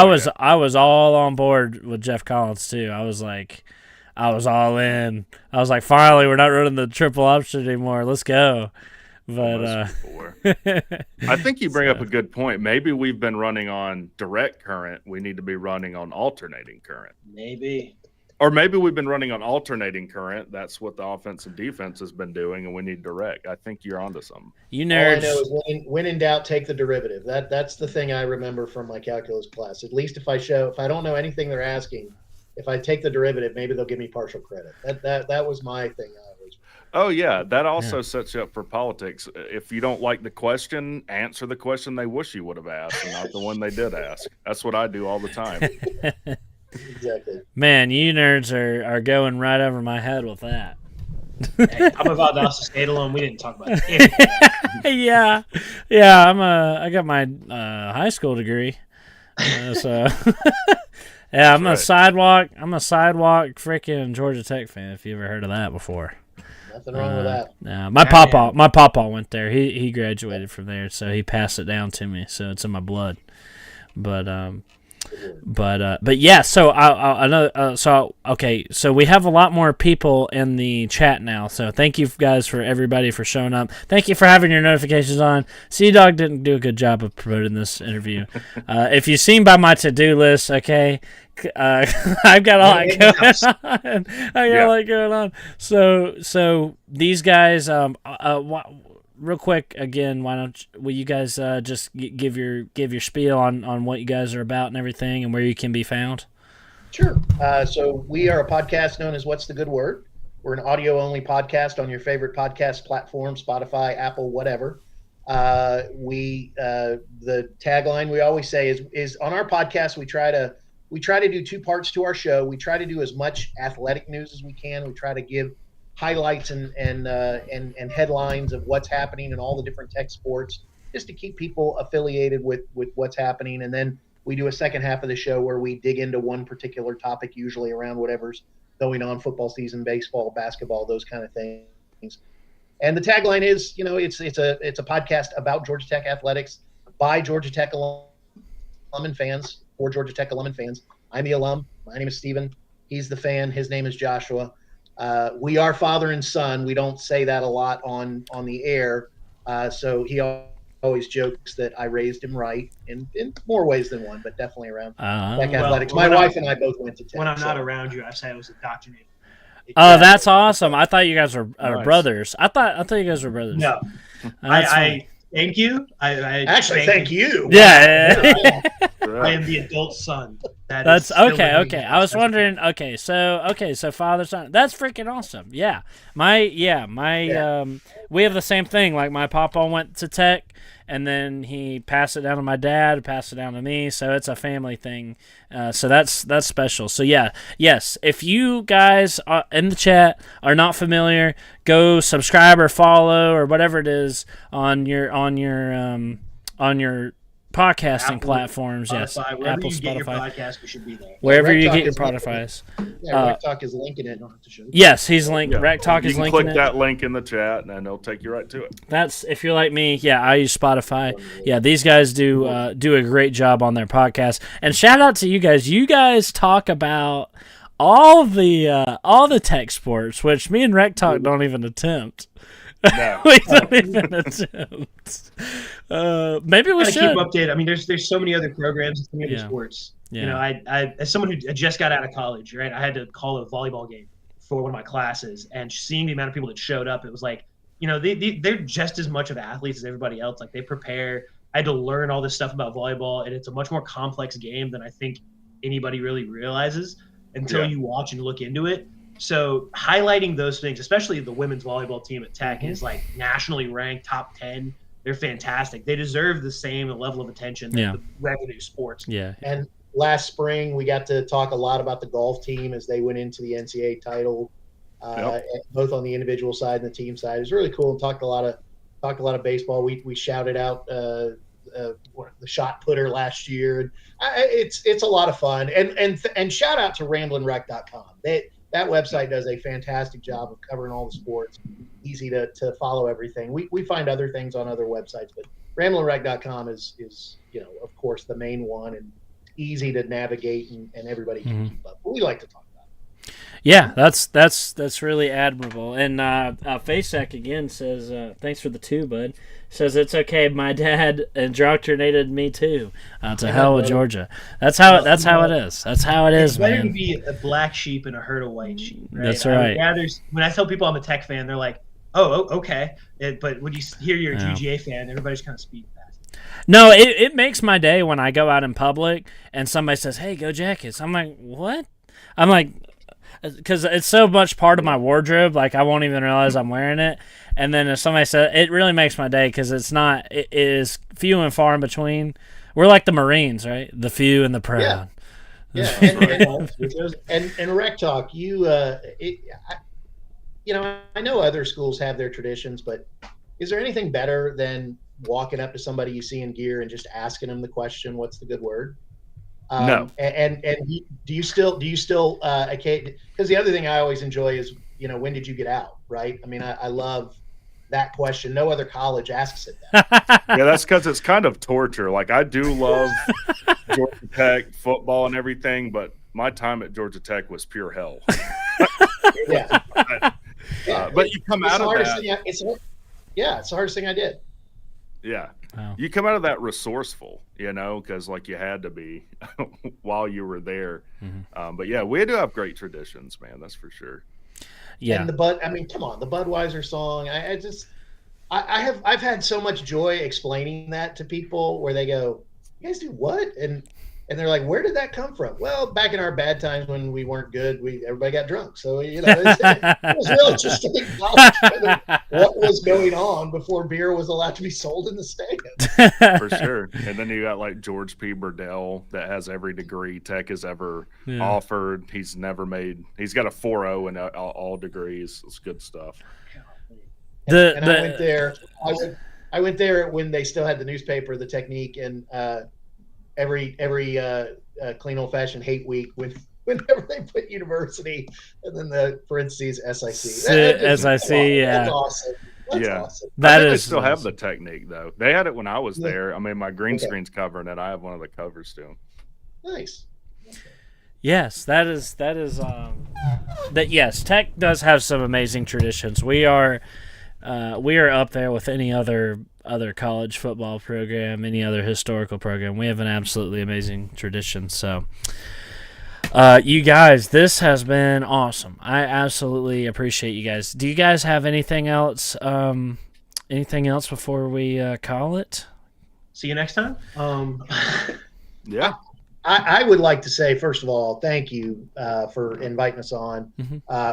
was all on board with Jeff Collins too. I was all in. I was like, finally, we're not running the triple option anymore. Let's go. But I think you bring up a good point. Maybe we've been running on direct current. We need to be running on alternating current. Maybe. Or maybe we've been running on alternating current. That's what the offense and defense has been doing, and we need direct. I think you're onto something. You nerds. All I know is when in doubt, take the derivative. That's the thing I remember from my calculus class. At least if I don't know anything they're asking, if I take the derivative, maybe they'll give me partial credit. That was my thing. Oh, yeah. That also sets you up for politics. If you don't like the question, answer the question they wish you would have asked and not the one they did ask. That's what I do all the time. Exactly. Man, you nerds are going right over my head with that. Hey, I'm a Valdosta State alum. We didn't talk about it. Yeah. I got my high school degree. So yeah, I'm a sidewalk freaking Georgia Tech fan. If you ever heard of that before. Nothing wrong with that. No, my papa went there. He graduated from there, so he passed it down to me. So it's in my blood. But yeah. So I know. So we have a lot more people in the chat now. So thank you guys for everybody for showing up. Thank you for having your notifications on. Sea-Dog didn't do a good job of promoting this interview. If you've seen by my to-do list, okay. I've got a lot going on. So these guys, real quick again, will you guys just give your spiel on what you guys are about and everything and where you can be found? Sure. So we are a podcast known as What's the Good Word. We're an audio only podcast on your favorite podcast platform, Spotify, Apple, whatever. The tagline we always say is on our podcast we try to do 2 parts to our show. We try to do as much athletic news as we can. We try to give highlights and headlines of what's happening in all the different tech sports, just to keep people affiliated with what's happening. And then we do a second half of the show where we dig into one particular topic, usually around whatever's going on, football season, baseball, basketball, those kind of things. And the tagline is, it's a podcast about Georgia Tech athletics by Georgia Tech alum and fans. For Georgia Tech alum and fans. I'm the alum. My name is Steven. He's the fan. His name is Joshua. We are father and son. We don't say that a lot on the air. So he always jokes that I raised him right in more ways than one, but definitely around Tech athletics. My wife and I both went to Tech. When I'm not around you, I say I was indoctrinated. Oh, that's awesome. I thought you guys were Nice. brothers. I thought you guys were brothers. No, That's fun. I thank you. I Actually, thank you. Yeah. I am the adult son. That's is still okay. living Okay, in I was this. wondering. Okay, so father son. That's freaking awesome. Yeah, my we have the same thing. Like my papa went to tech, and then he passed it down to my dad, passed it down to me. So it's a family thing. So that's special. So yes. If you guys in the chat are not familiar, go subscribe or follow or whatever it is on your podcasting platforms. Yes, Wherever Apple, you get your Spotify, podcast, we should be there. wherever Rec you Talk get your is linked. Spotifys. Yeah, Rec Talk is linking it. Yes, he's linked. Yeah. Rec Talk You is can linking click it. that link in the chat, and it'll take you right to it. That's if you're like me. Yeah, I use Spotify. Yeah, these guys do a great job on their podcast. And shout out to you guys. You guys talk about all the tech sports, which me and Rec Talk don't even attempt. No. We don't even attempt. Maybe we Gotta should. keep updated. I mean, there's so many other programs, so many other Yeah. sports. Yeah. You know, I as someone who just got out of college, right? I had to call a volleyball game for one of my classes, and seeing the amount of people that showed up, it was like, you know, they're just as much of athletes as everybody else. Like they prepare. I had to learn all this stuff about volleyball, and it's a much more complex game than I think anybody really realizes until you watch and look into it. So highlighting those things, especially the women's volleyball team at Tech, is like nationally ranked top 10. They're fantastic. They deserve the same level of attention that the revenue sports. Yeah. And last spring, we got to talk a lot about the golf team as they went into the NCAA title, both on the individual side and the team side. It was really cool and talked a lot of baseball. We shouted out the shot putter last year. And it's a lot of fun. And shout out to ramblinrec.com. That website does a fantastic job of covering all the sports. Easy to follow everything. We find other things on other websites, but ramblinrec.com is of course the main one and easy to navigate and everybody can keep up. But we like to talk about it. Yeah, that's really admirable. And Facek again says, "Thanks for the 2, bud." Says it's okay. My dad indoctrinated me too. To hell with Georgia. That's how it is. That's how it is, It's better man. to be a black sheep and a herd of white sheep. Right? That's right. When I tell people I'm a Tech fan, they're like, "Oh, okay." But when you hear you're a Yeah. UGA fan, everybody's kind of speeding past. No, it makes my day when I go out in public and somebody says, "Hey, go Jackets." I'm like, "What?" I'm like, because it's so much part of my wardrobe, like I won't even realize I'm wearing it. And then if somebody says, it really makes my day because it is few and far in between. We're like the Marines, right? The few and the proud. Yeah, and Rec Talk, I know other schools have their traditions, but is there anything better than walking up to somebody you see in gear and just asking them the question, "What's the good word?" No. And do you still because the other thing I always enjoy is when did you get out, right? I mean, I love that question. No other college asks it that. Yeah, that's because it's kind of torture. Like I do love Georgia Tech football and everything, but my time at Georgia Tech was pure hell. Yeah. But you come out of that. It's the hardest thing I did. Yeah. Wow. You come out of that resourceful, because like you had to be while you were there. Mm-hmm. But yeah, we do have great traditions, man. That's for sure. Yeah. And come on, the Budweiser song. I've had so much joy explaining that to people where they go, "You guys do what?" And they're like, "Where did that come from?" Well, back in our bad times when we weren't good, everybody got drunk. So it was really just to acknowledge what was going on before beer was allowed to be sold in the stadium. For sure. And then you got like George P. Burdell that has every degree Tech has ever offered. He's got a 4.0 in all degrees. It's good stuff. I went there. I went there when they still had the newspaper, The Technique, and every clean old fashioned hate week whenever they put university and then the parentheses SIC. SIC, That's awesome. That's awesome. They still have the Technique though. They had it when I was there. I mean, my green screen's covering it. I have one of the covers too. Nice. Yes, that is yes, Tech does have some amazing traditions. We are up there with any other college football program, any other historical program. We have an absolutely amazing tradition. So You guys, this has been awesome. I absolutely appreciate you guys. Do you guys have anything else? Anything else before we call it? See you next time. Yeah. I would like to say, first of all, thank you for inviting us on.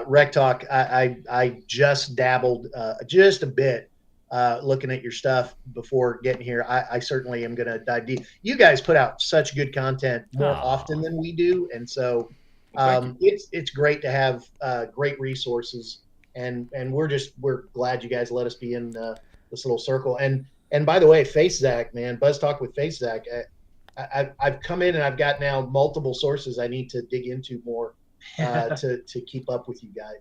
Rec Talk, I just dabbled just a bit looking at your stuff before getting here. I certainly am going to dive deep. You guys put out such good content more often than we do. And so it's great to have great resources. And we're glad you guys let us be in this little circle. And by the way, Face Zach, man, Buzz Talk with Face Zach. I've come in and I've got now multiple sources I need to dig into more to keep up with you guys.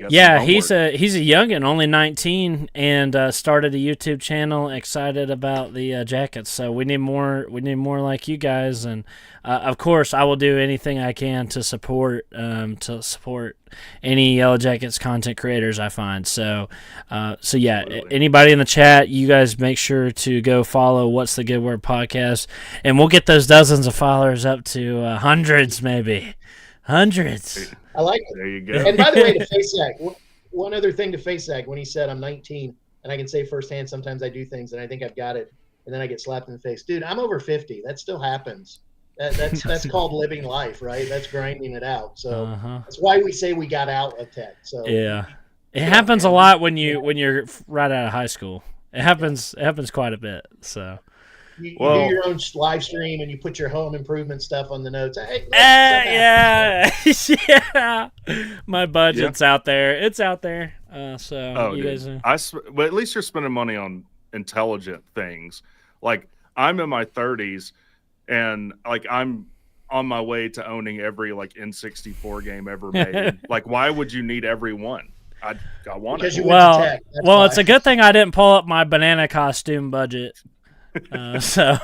Yeah, he's a youngin, only 19, and started a YouTube channel. Excited about the jackets, so we need more. We need more like you guys, and of course, I will do anything I can to support any Yellow Jackets content creators I find. So yeah, anybody in the chat, you guys make sure to go follow What's the Good Word podcast, and we'll get those dozens of followers up to hundreds, maybe. Hundreds. I like it. There you go. And by the way, to Face Zach, one other thing to Face Zach, when he said I'm 19, and I can say firsthand, sometimes I do things and I think I've got it, and then I get slapped in the face. Dude, I'm over 50. That still happens. That's called living life, right? That's grinding it out. So that's why we say we got out of tech. So yeah, it happens a lot when you're right out of high school. It happens quite a bit. So. You do your own live stream and you put your home improvement stuff on the notes. Hey, yeah. My budget's out there. It's out there. So you guys. But at least you're spending money on intelligent things. Like I'm in my 30s, and like I'm on my way to owning every like N64 game ever made. Like, why would you need every one? I want it. Well, it's a good thing I didn't pull up my banana costume budget. This has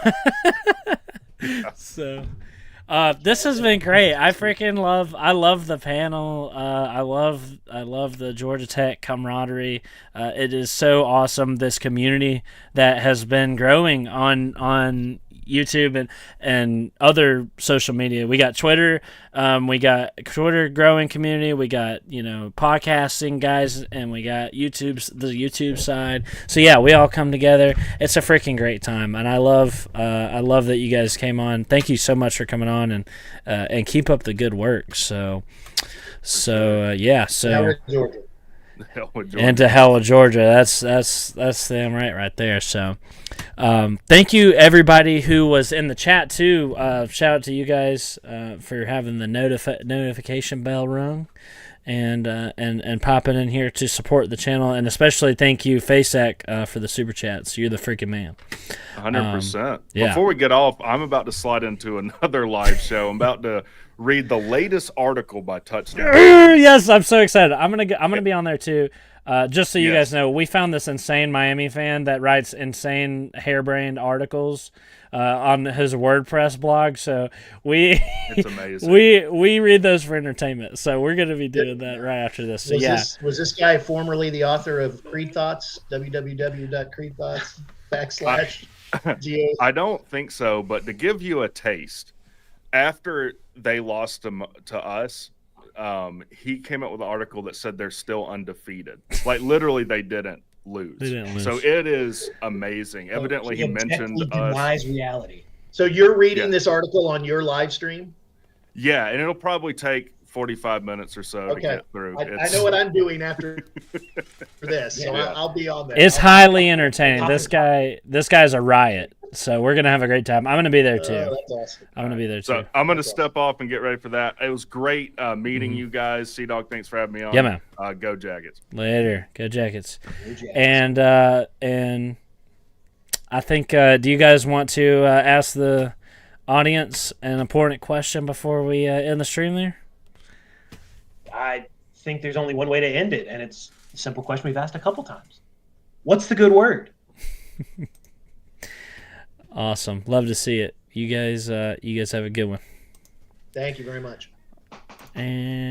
been great. I love the panel. I love the Georgia Tech camaraderie. It is so awesome, this community that has been growing on YouTube and other social media. We got Twitter, growing community. We got podcasting guys, and we got the YouTube side. So yeah, we all come together. It's a freaking great time, and I love that you guys came on. Thank you so much for coming on, and keep up the good work. So yeah. So. And to hell with Georgia. That's damn right there. So, thank you everybody who was in the chat too. Shout out to you guys for having the notification bell rung, and popping in here to support the channel, and especially thank you, Faceac, for the super chats. You're the freaking man. 100%. Yeah. Before we get off, I'm about to slide into another live show. I'm about to read the latest article by Touchdown. Yes, I'm so excited. I'm gonna be on there too. Just so you guys know, we found this insane Miami fan that writes insane harebrained articles on his WordPress blog. So it's amazing. we read those for entertainment. So we're gonna be doing that right after this. So was this guy formerly the author of Creed Thoughts? www.creedthoughts / I don't think so, but to give you a taste, after they lost to us, he came out with an article that said they're still undefeated. Like literally, they didn't lose. So it is amazing. Evidently, he mentioned denies reality. So you're reading this article on your live stream? Yeah, and it'll probably take 45 minutes or so to get through. I know what I'm doing after this, so I'll be on there. It's highly entertaining. This guy's a riot. So we're gonna have a great time. I'm gonna be there too. That's awesome. I'm gonna be there too. So I'm gonna step off and get ready for that. It was great meeting you guys. Sea-Dog, thanks for having me on. Yeah, man. Go Jackets. Later. Go Jackets. And I think, do you guys want to ask the audience an important question before we end the stream there? I think there's only one way to end it, and it's a simple question we've asked a couple times. What's the good word? Awesome. Love to see it. You guys have a good one. Thank you very much. And